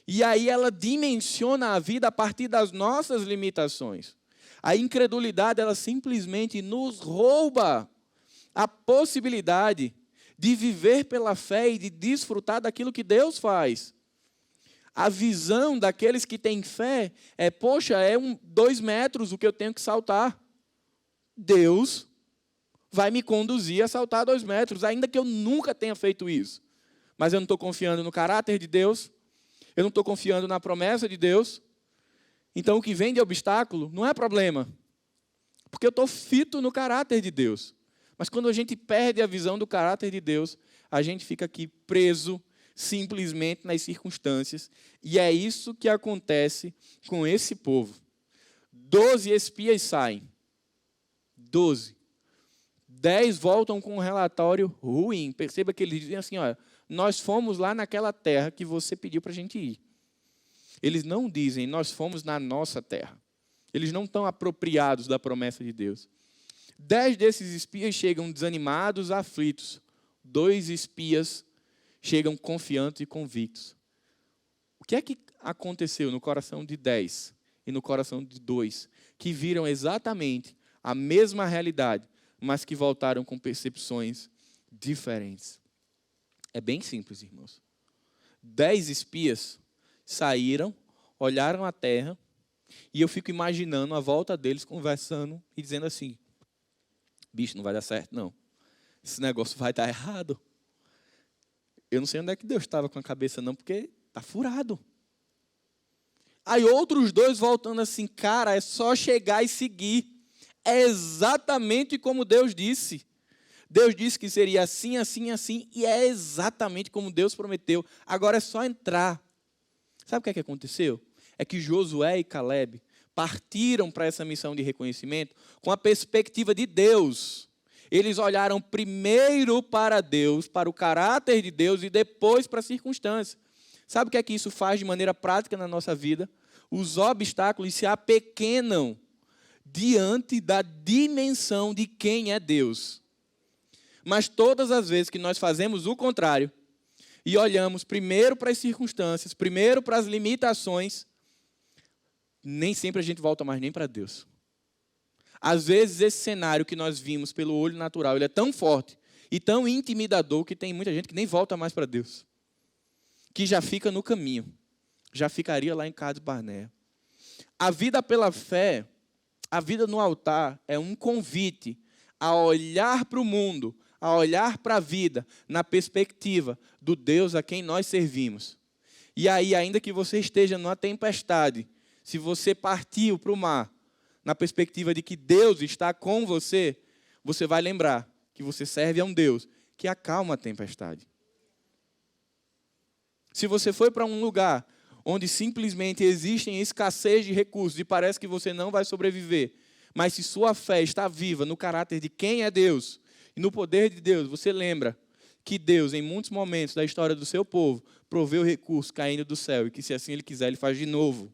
Speaker 1: E aí ela dimensiona a vida a partir das nossas limitações. A incredulidade, ela simplesmente nos rouba a possibilidade de viver pela fé e de desfrutar daquilo que Deus faz. A visão daqueles que têm fé é, poxa, 2 metros o que eu tenho que saltar. Deus vai me conduzir a saltar 2 metros, ainda que eu nunca tenha feito isso. Mas eu não estou confiando no caráter de Deus, eu não estou confiando na promessa de Deus. Então, o que vem de obstáculo não é problema, porque eu estou fito no caráter de Deus. Mas quando a gente perde a visão do caráter de Deus, a gente fica aqui preso simplesmente nas circunstâncias. E é isso que acontece com esse povo. 12 espias saem. 12. 10 voltam com um relatório ruim. Perceba que eles dizem assim, olha, nós fomos lá naquela terra que você pediu para a gente ir. Eles não dizem, nós fomos na nossa terra. Eles não estão apropriados da promessa de Deus. 10 desses espias chegam desanimados, aflitos. 2 espias chegam confiantes e convictos. O que é que aconteceu no coração de 10 e no coração de 2, que viram exatamente a mesma realidade, mas que voltaram com percepções diferentes? É bem simples, irmãos. 10 espias saíram, olharam a terra, e eu fico imaginando a volta deles conversando e dizendo assim, bicho, não vai dar certo, não. Esse negócio vai dar errado. Eu não sei onde é que Deus estava com a cabeça, não, porque está furado. Aí outros 2 voltando assim, cara, é só chegar e seguir. É exatamente como Deus disse. Deus disse que seria assim, assim, assim, e é exatamente como Deus prometeu. Agora é só entrar. Sabe o que aconteceu? É que Josué e Caleb partiram para essa missão de reconhecimento com a perspectiva de Deus. Eles olharam primeiro para Deus, para o caráter de Deus, e depois para a circunstância. Sabe o que é que isso faz de maneira prática na nossa vida? Os obstáculos se apequenam diante da dimensão de quem é Deus. Mas todas as vezes que nós fazemos o contrário, e olhamos primeiro para as circunstâncias, primeiro para as limitações, nem sempre a gente volta mais nem para Deus. Às vezes, esse cenário que nós vimos pelo olho natural, ele é tão forte e tão intimidador que tem muita gente que nem volta mais para Deus. Que já fica no caminho. Já ficaria lá em Cades Barnea. A vida pela fé, a vida no altar, é um convite a olhar para o mundo, a olhar para a vida, na perspectiva do Deus a quem nós servimos. E aí, ainda que você esteja numa tempestade, se você partiu para o mar, na perspectiva de que Deus está com você, você vai lembrar que você serve a um Deus que acalma a tempestade. Se você foi para um lugar onde simplesmente existem escassez de recursos e parece que você não vai sobreviver, mas se sua fé está viva no caráter de quem é Deus e no poder de Deus, você lembra que Deus, em muitos momentos da história do seu povo, proveu recursos caindo do céu e que, se assim Ele quiser, Ele faz de novo.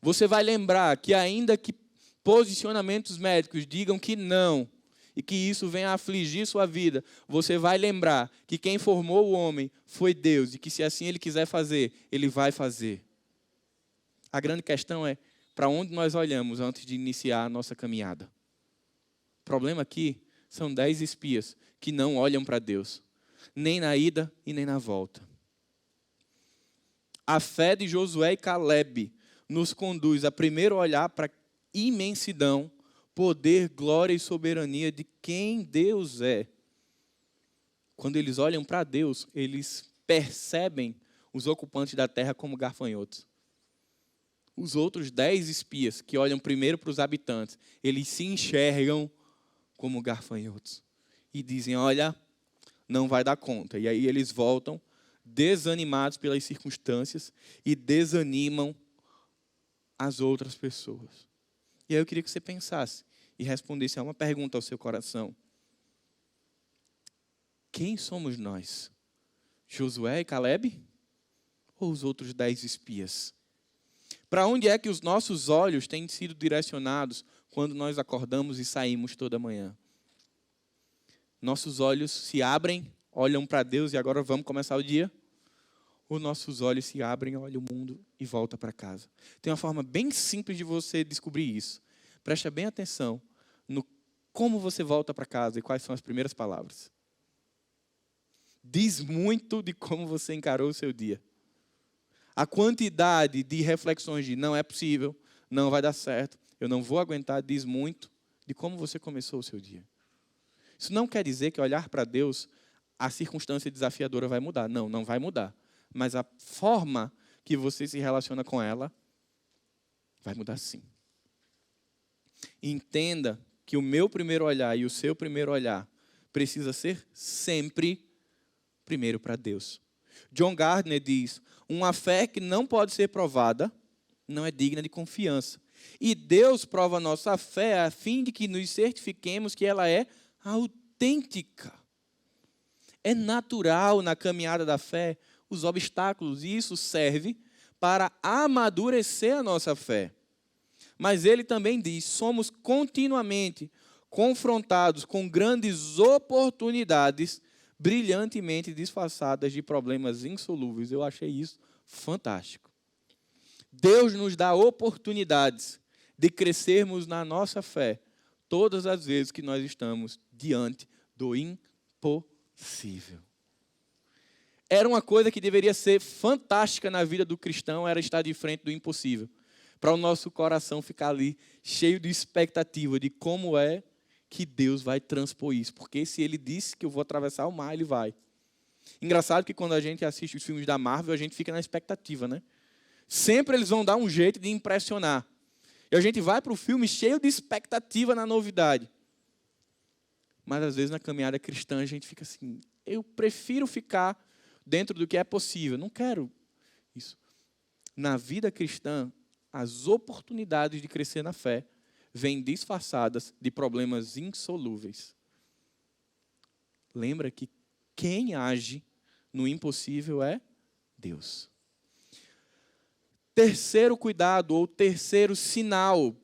Speaker 1: Você vai lembrar que, ainda que posicionamentos médicos digam que não, e que isso venha a afligir sua vida, você vai lembrar que quem formou o homem foi Deus, e que, se assim Ele quiser fazer, Ele vai fazer. A grande questão é para onde nós olhamos antes de iniciar a nossa caminhada. O problema aqui são 10 espias que não olham para Deus, nem na ida e nem na volta. A fé de Josué e Caleb nos conduz a primeiro olhar para a imensidão, poder, glória e soberania de quem Deus é. Quando eles olham para Deus, eles percebem os ocupantes da terra como gafanhotos. Os outros 10 espias que olham primeiro para os habitantes, eles se enxergam como gafanhotos. E dizem, olha, não vai dar conta. E aí eles voltam desanimados pelas circunstâncias e desanimam as outras pessoas. E aí eu queria que você pensasse e respondesse a uma pergunta ao seu coração. Quem somos nós? Josué e Caleb? Ou os outros 10 espias? Para onde é que os nossos olhos têm sido direcionados quando nós acordamos e saímos toda manhã? Nossos olhos se abrem, olham para Deus e agora vamos começar o dia? Ou nossos olhos se abrem, olham o mundo e voltam para casa? Tem uma forma bem simples de você descobrir isso. Preste bem atenção no como você volta para casa e quais são as primeiras palavras. Diz muito de como você encarou o seu dia. A quantidade de reflexões de não é possível, não vai dar certo, eu não vou aguentar, diz muito de como você começou o seu dia. Isso não quer dizer que olhar para Deus, a circunstância desafiadora vai mudar. Não, não vai mudar. Mas a forma que você se relaciona com ela vai mudar sim. Entenda que o meu primeiro olhar e o seu primeiro olhar precisa ser sempre primeiro para Deus. John Gardner diz, uma fé que não pode ser provada não é digna de confiança. E Deus prova a nossa fé a fim de que nos certifiquemos que ela é autêntica. É natural na caminhada da fé os obstáculos, e isso serve para amadurecer a nossa fé. Mas ele também diz, somos continuamente confrontados com grandes oportunidades brilhantemente disfarçadas de problemas insolúveis. Eu achei isso fantástico. Deus nos dá oportunidades de crescermos na nossa fé todas as vezes que nós estamos diante do impossível. Era uma coisa que deveria ser fantástica na vida do cristão, era estar de frente do impossível. Para o nosso coração ficar ali cheio de expectativa de como é que Deus vai transpor isso. Porque se Ele disse que eu vou atravessar o mar, Ele vai. Engraçado que quando a gente assiste os filmes da Marvel, a gente fica na expectativa, né? Sempre eles vão dar um jeito de impressionar. E a gente vai para o filme cheio de expectativa na novidade. Mas às vezes na caminhada cristã a gente fica assim, eu prefiro ficar dentro do que é possível. Não quero isso. Na vida cristã, as oportunidades de crescer na fé vêm disfarçadas de problemas insolúveis. Lembra que quem age no impossível é Deus. Terceiro cuidado, ou terceiro sinal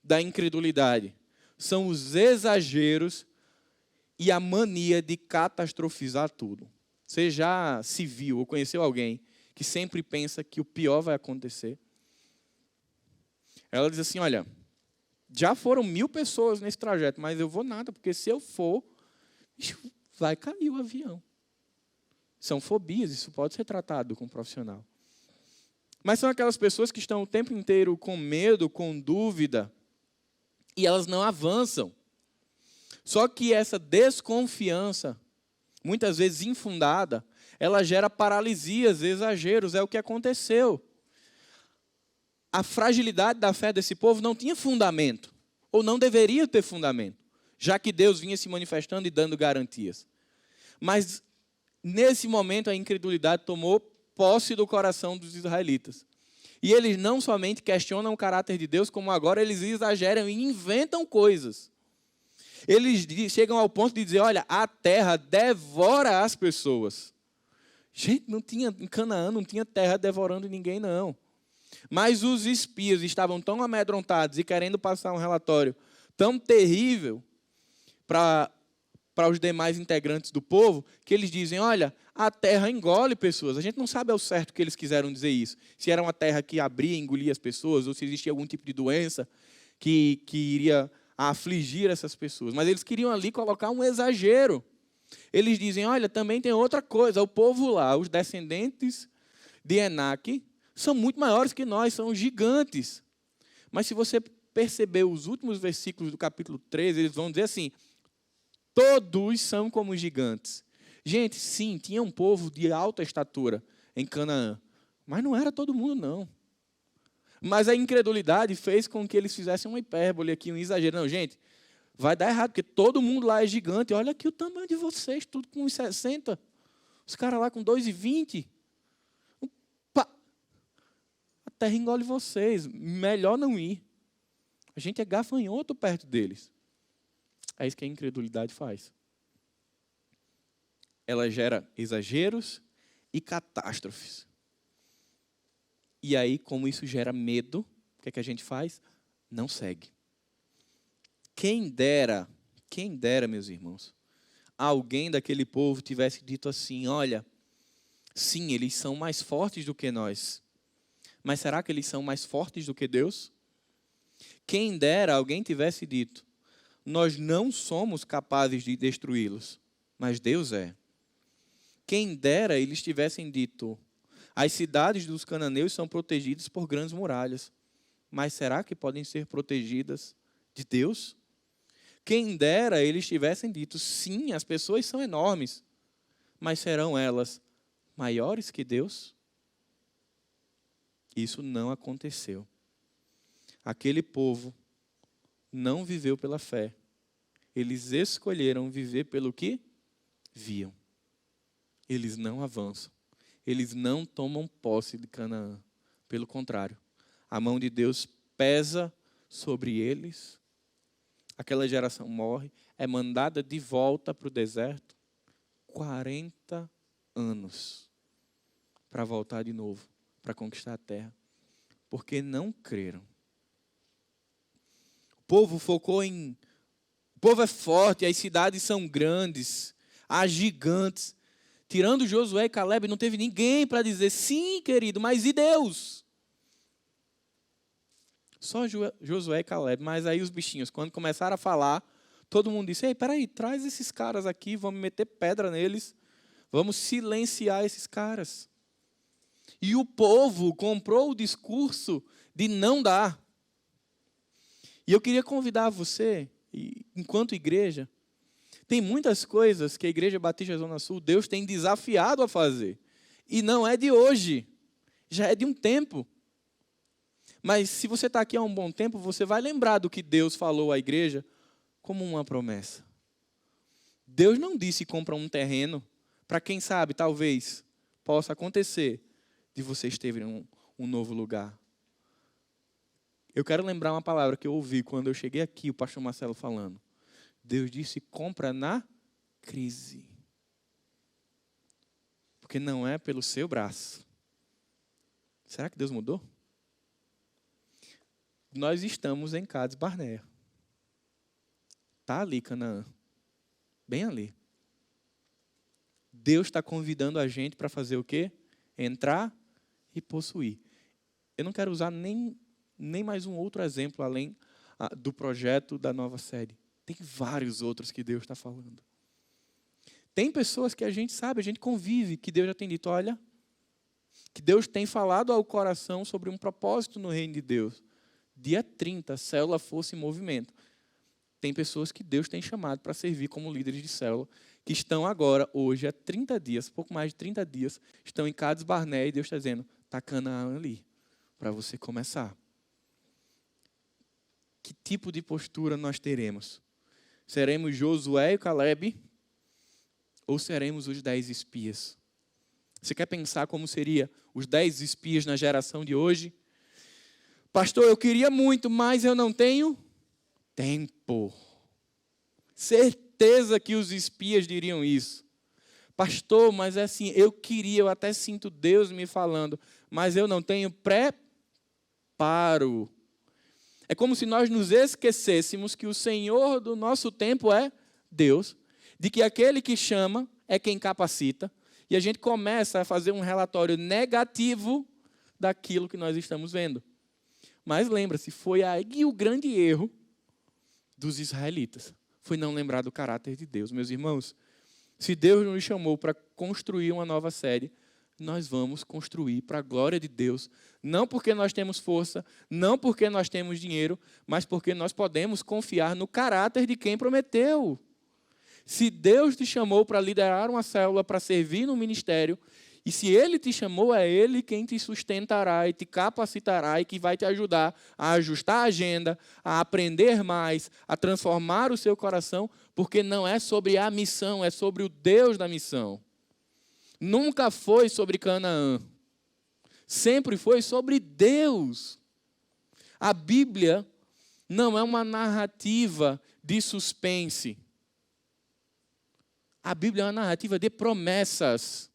Speaker 1: da incredulidade, são os exageros e a mania de catastrofizar tudo. Você já se viu ou conheceu alguém que sempre pensa que o pior vai acontecer? Ela diz assim, olha, já foram 1.000 pessoas nesse trajeto, mas eu vou nada, porque se eu for, vai cair o avião. São fobias, isso pode ser tratado com um profissional. Mas são aquelas pessoas que estão o tempo inteiro com medo, com dúvida, e elas não avançam. Só que essa desconfiança, muitas vezes infundada, ela gera paralisias, exageros, é o que aconteceu. A fragilidade da fé desse povo não tinha fundamento, ou não deveria ter fundamento, já que Deus vinha se manifestando e dando garantias. Mas, nesse momento, a incredulidade tomou posse do coração dos israelitas. E eles não somente questionam o caráter de Deus, como agora eles exageram e inventam coisas. Eles chegam ao ponto de dizer, olha, a terra devora as pessoas. Gente, em Canaã não tinha terra devorando ninguém, não. Mas os espias estavam tão amedrontados e querendo passar um relatório tão terrível para os demais integrantes do povo, que eles dizem, olha, a terra engole pessoas. A gente não sabe ao certo o que eles quiseram dizer isso. Se era uma terra que abria e engolia as pessoas, ou se existia algum tipo de doença que iria afligir essas pessoas. Mas eles queriam ali colocar um exagero. Eles dizem, olha, também tem outra coisa. O povo lá, os descendentes de Enaque, são muito maiores que nós, são gigantes. Mas se você perceber os últimos versículos do capítulo 13, eles vão dizer assim, todos são como gigantes. Gente, sim, tinha um povo de alta estatura em Canaã, mas não era todo mundo, não. Mas a incredulidade fez com que eles fizessem uma hipérbole aqui, um exagero. Não, gente, vai dar errado, porque todo mundo lá é gigante. Olha aqui o tamanho de vocês, tudo com 1,60. Os caras lá com 2,20. A terra engole vocês, melhor não ir. A gente é gafanhoto perto deles. É isso que a incredulidade faz. Ela gera exageros e catástrofes. E aí, como isso gera medo, o que é que a gente faz? Não segue. Quem dera, meus irmãos, alguém daquele povo tivesse dito assim, olha, sim, eles são mais fortes do que nós, mas será que eles são mais fortes do que Deus? Quem dera alguém tivesse dito, nós não somos capazes de destruí-los, mas Deus é. Quem dera eles tivessem dito, as cidades dos cananeus são protegidas por grandes muralhas, mas será que podem ser protegidas de Deus? Quem dera eles tivessem dito, sim, as pessoas são enormes, mas serão elas maiores que Deus? Isso não aconteceu. Aquele povo não viveu pela fé. Eles escolheram viver pelo que viam. Eles não avançam. Eles não tomam posse de Canaã. Pelo contrário, a mão de Deus pesa sobre eles. Aquela geração morre, é mandada de volta para o deserto. 40 anos para voltar de novo, para conquistar a terra. Porque não creram. O povo focou em... O povo é forte, as cidades são grandes, há gigantes. Tirando Josué e Caleb, não teve ninguém para dizer, sim, querido, mas e Deus? Só Josué e Caleb, mas aí os bichinhos, quando começaram a falar, todo mundo disse, ei, peraí, traz esses caras aqui, vamos meter pedra neles, vamos silenciar esses caras. E o povo comprou o discurso de não dar. E eu queria convidar você, enquanto igreja, tem muitas coisas que a Igreja Batista Zona Sul, Deus tem desafiado a fazer. E não é de hoje, já é de um tempo. Mas se você está aqui há um bom tempo, você vai lembrar do que Deus falou à igreja como uma promessa. Deus não disse compra um terreno para quem sabe, talvez, possa acontecer de vocês terem um novo lugar. Eu quero lembrar uma palavra que eu ouvi quando eu cheguei aqui, o pastor Marcelo falando. Deus disse, compra na crise. Porque não é pelo seu braço. Será que Deus mudou? Nós estamos em Cades Barneia. Está ali, Canaã. Bem ali. Deus está convidando a gente para fazer o quê? Entrar e possuir. Eu não quero usar nem nem mais um outro exemplo além do projeto da nova série. Tem vários outros que Deus está falando. Tem pessoas que a gente sabe, a gente convive, que Deus já tem dito, olha, que Deus tem falado ao coração sobre um propósito no reino de Deus. Dia 30, célula Força em Movimento. Tem pessoas que Deus tem chamado para servir como líderes de célula, que estão agora, hoje, há 30 dias, pouco mais de 30 dias, estão em Cades Barnea e Deus está dizendo, está Canaã ali, para você começar. Que tipo de postura nós teremos? Seremos Josué e Caleb ou seremos os 10 espias? Você quer pensar como seria os 10 espias na geração de hoje? Pastor, eu queria muito, mas eu não tenho tempo. Certeza que os espias diriam isso. Pastor, mas é assim, eu até sinto Deus me falando, mas eu não tenho preparo. É como se nós nos esquecêssemos que o Senhor do nosso tempo é Deus, de que aquele que chama é quem capacita, e a gente começa a fazer um relatório negativo daquilo que nós estamos vendo. Mas lembra-se, foi aí o grande erro dos israelitas. Foi não lembrar do caráter de Deus. Meus irmãos, se Deus nos chamou para construir uma nova série, nós vamos construir para a glória de Deus. Não porque nós temos força, não porque nós temos dinheiro, mas porque nós podemos confiar no caráter de quem prometeu. Se Deus te chamou para liderar uma célula, para servir no ministério, e se Ele te chamou, é Ele quem te sustentará e te capacitará e que vai te ajudar a ajustar a agenda, a aprender mais, a transformar o seu coração, porque não é sobre a missão, é sobre o Deus da missão. Nunca foi sobre Canaã. Sempre foi sobre Deus. A Bíblia não é uma narrativa de suspense. A Bíblia é uma narrativa de promessas.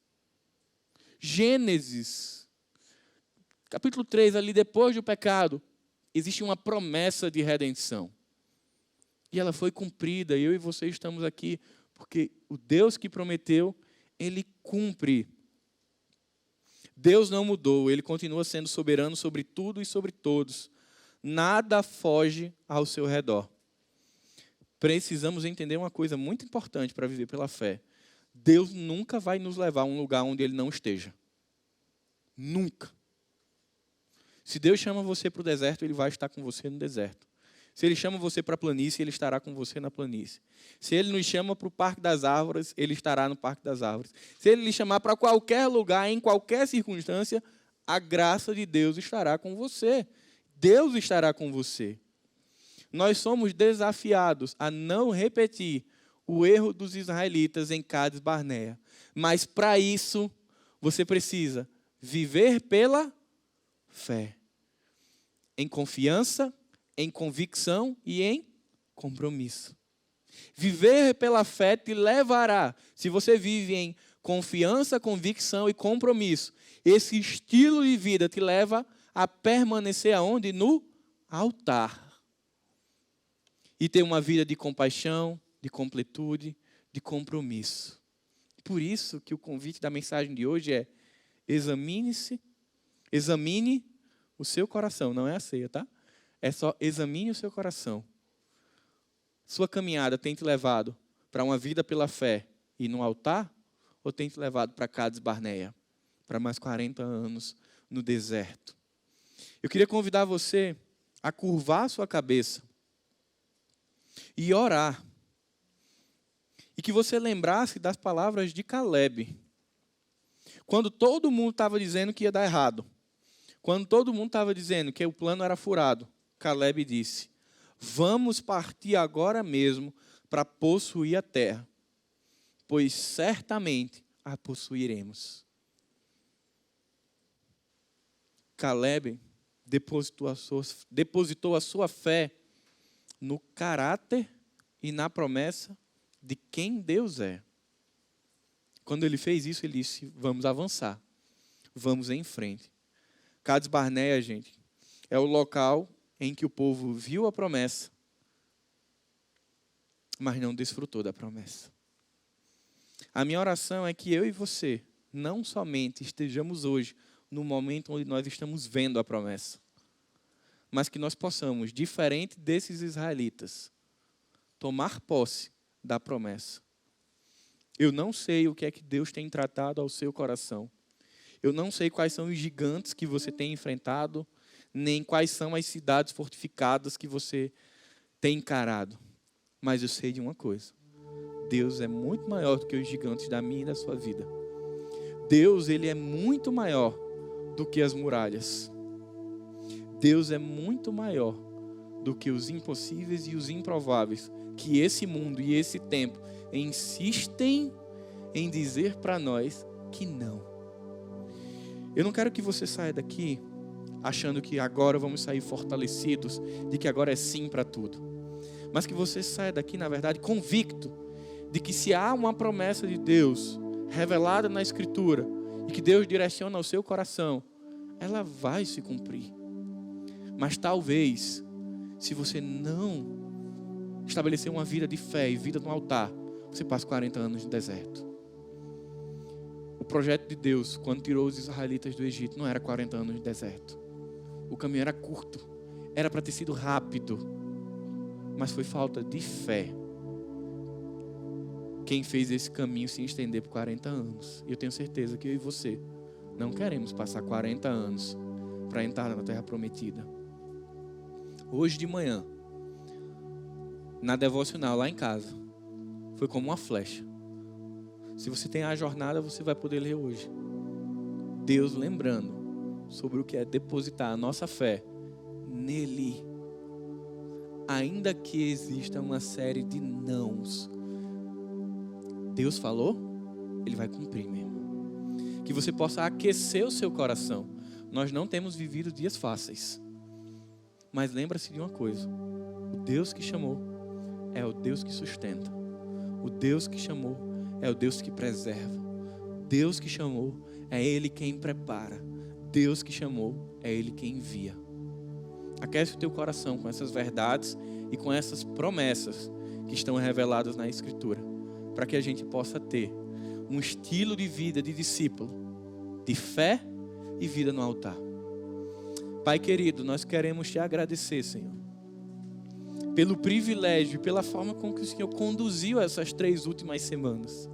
Speaker 1: Gênesis, capítulo 3, ali depois do pecado, existe uma promessa de redenção. E ela foi cumprida, e eu e você estamos aqui, porque o Deus que prometeu, Ele cumpre. Deus não mudou, Ele continua sendo soberano sobre tudo e sobre todos. Nada foge ao seu redor. Precisamos entender uma coisa muito importante para viver pela fé. Deus nunca vai nos levar a um lugar onde Ele não esteja. Nunca. Se Deus chama você para o deserto, Ele vai estar com você no deserto. Se Ele chama você para a planície, Ele estará com você na planície. Se Ele nos chama para o Parque das Árvores, Ele estará no Parque das Árvores. Se Ele lhe chamar para qualquer lugar, em qualquer circunstância, a graça de Deus estará com você. Deus estará com você. Nós somos desafiados a não repetir o erro dos israelitas em Cades Barnea. Mas para isso, você precisa viver pela fé. Em confiança, em convicção e em compromisso. Viver pela fé te levará, se você vive em confiança, convicção e compromisso, esse estilo de vida te leva a permanecer aonde? No altar. E ter uma vida de compaixão, de completude, de compromisso. Por isso que o convite da mensagem de hoje é: examine o seu coração. Não é a ceia, tá? É só examine o seu coração. Sua caminhada tem te levado para uma vida pela fé e no altar? Ou tem te levado para Cades Barnea? Para mais 40 anos no deserto? Eu queria convidar você a curvar a sua cabeça e orar. E que você lembrasse das palavras de Caleb. Quando todo mundo estava dizendo que ia dar errado. Quando todo mundo estava dizendo que o plano era furado. Caleb disse: vamos partir agora mesmo para possuir a terra. Pois certamente a possuiremos. Caleb depositou a sua fé no caráter e na promessa de quem Deus é. Quando ele fez isso, ele disse: vamos avançar, vamos em frente. Cades Barnea, gente, é o local em que o povo viu a promessa, mas não desfrutou da promessa. A minha oração é que eu e você não somente estejamos hoje no momento onde nós estamos vendo a promessa, mas que nós possamos, diferente desses israelitas, tomar posse da promessa. Eu não sei o que é que Deus tem tratado ao seu coração. Eu não sei quais são os gigantes que você tem enfrentado, nem quais são as cidades fortificadas que você tem encarado. Mas eu sei de uma coisa. Deus é muito maior do que os gigantes da minha e da sua vida. Deus, ele é muito maior do que as muralhas. Deus é muito maior do que os impossíveis e os improváveis que esse mundo e esse tempo insistem em dizer para nós que não. Eu não quero que você saia daqui achando que agora vamos sair fortalecidos, de que agora é sim para tudo. Mas que você saia daqui, na verdade, convicto de que se há uma promessa de Deus revelada na Escritura e que Deus direciona ao seu coração, ela vai se cumprir. Mas talvez, se você não estabelecer uma vida de fé e vida no altar, você passa 40 anos no deserto. O projeto de Deus, quando tirou os israelitas do Egito, não era 40 anos de deserto. O caminho era curto, era para ter sido rápido, mas foi falta de fé quem fez esse caminho se estender por 40 anos. E eu tenho certeza que eu e você não queremos passar 40 anos para entrar na terra prometida. Hoje de manhã, na devocional lá em casa, foi como uma flecha. Se você tem a jornada, você vai poder ler hoje. Deus lembrando sobre o que é depositar a nossa fé nele. Ainda que exista uma série de nãos, Deus falou, Ele vai cumprir mesmo. Que você possa aquecer o seu coração. Nós não temos vivido dias fáceis. Mas lembra-se de uma coisa. O Deus que chamou é o Deus que sustenta. O Deus que chamou é o Deus que preserva. Deus que chamou é Ele quem prepara. Deus que chamou é Ele quem envia. Aquece o teu coração com essas verdades e com essas promessas que estão reveladas na Escritura, para que a gente possa ter um estilo de vida de discípulo, de fé e vida no altar. Pai querido, nós queremos Te agradecer, Senhor, pelo privilégio e pela forma com que o Senhor conduziu essas 3 últimas semanas.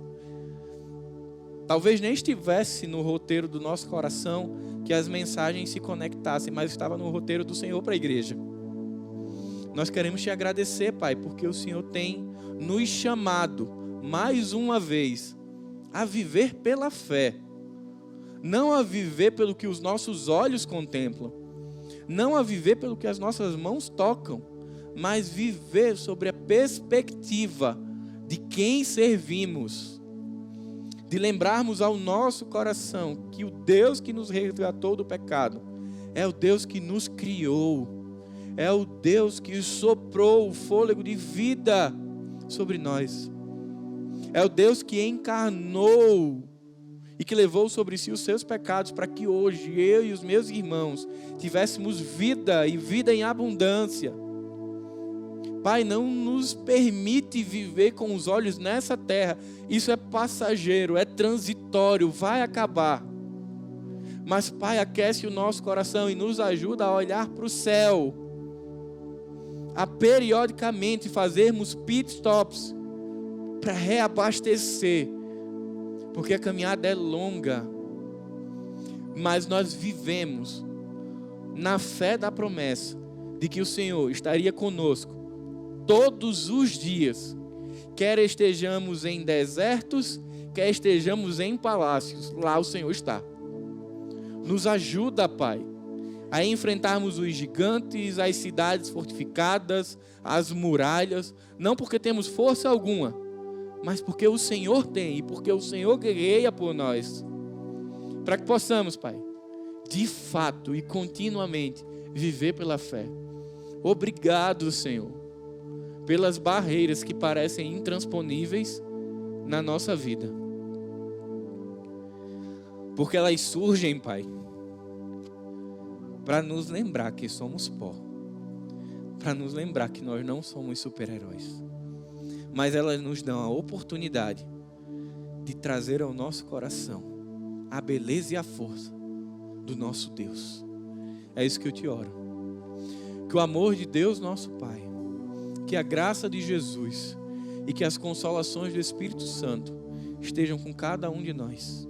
Speaker 1: Talvez nem estivesse no roteiro do nosso coração que as mensagens se conectassem, mas estava no roteiro do Senhor para a igreja. Nós queremos Te agradecer, Pai, porque o Senhor tem nos chamado mais uma vez a viver pela fé, não a viver pelo que os nossos olhos contemplam, não a viver pelo que as nossas mãos tocam, mas viver sobre a perspectiva de quem servimos, de lembrarmos ao nosso coração que o Deus que nos resgatou do pecado é o Deus que nos criou, é o Deus que soprou o fôlego de vida sobre nós, é o Deus que encarnou e que levou sobre si os seus pecados para que hoje eu e os meus irmãos tivéssemos vida e vida em abundância. Pai, não nos permite viver com os olhos nessa terra. Isso é passageiro, é transitório, vai acabar. Mas, Pai, aquece o nosso coração e nos ajuda a olhar para o céu, a periodicamente fazermos pit stops para reabastecer, porque a caminhada é longa, mas nós vivemos na fé da promessa de que o Senhor estaria conosco todos os dias, quer estejamos em desertos, quer estejamos em palácios, lá o Senhor está. Nos ajuda, Pai, a enfrentarmos os gigantes, as cidades fortificadas, as muralhas, não porque temos força alguma, mas porque o Senhor tem e porque o Senhor guerreia por nós, para que possamos, Pai, de fato e continuamente viver pela fé. Obrigado, Senhor, pelas barreiras que parecem intransponíveis na nossa vida, porque elas surgem, Pai, para nos lembrar que somos pó, para nos lembrar que nós não somos super-heróis, mas elas nos dão a oportunidade de trazer ao nosso coração a beleza e a força do nosso Deus. É isso que eu te oro. Que o amor de Deus, nosso Pai, que a graça de Jesus e que as consolações do Espírito Santo estejam com cada um de nós,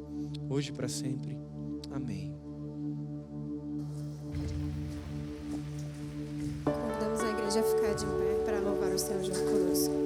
Speaker 1: hoje e para sempre. Amém.
Speaker 2: Convidamos a igreja a ficar de pé para louvar o Senhor junto conosco.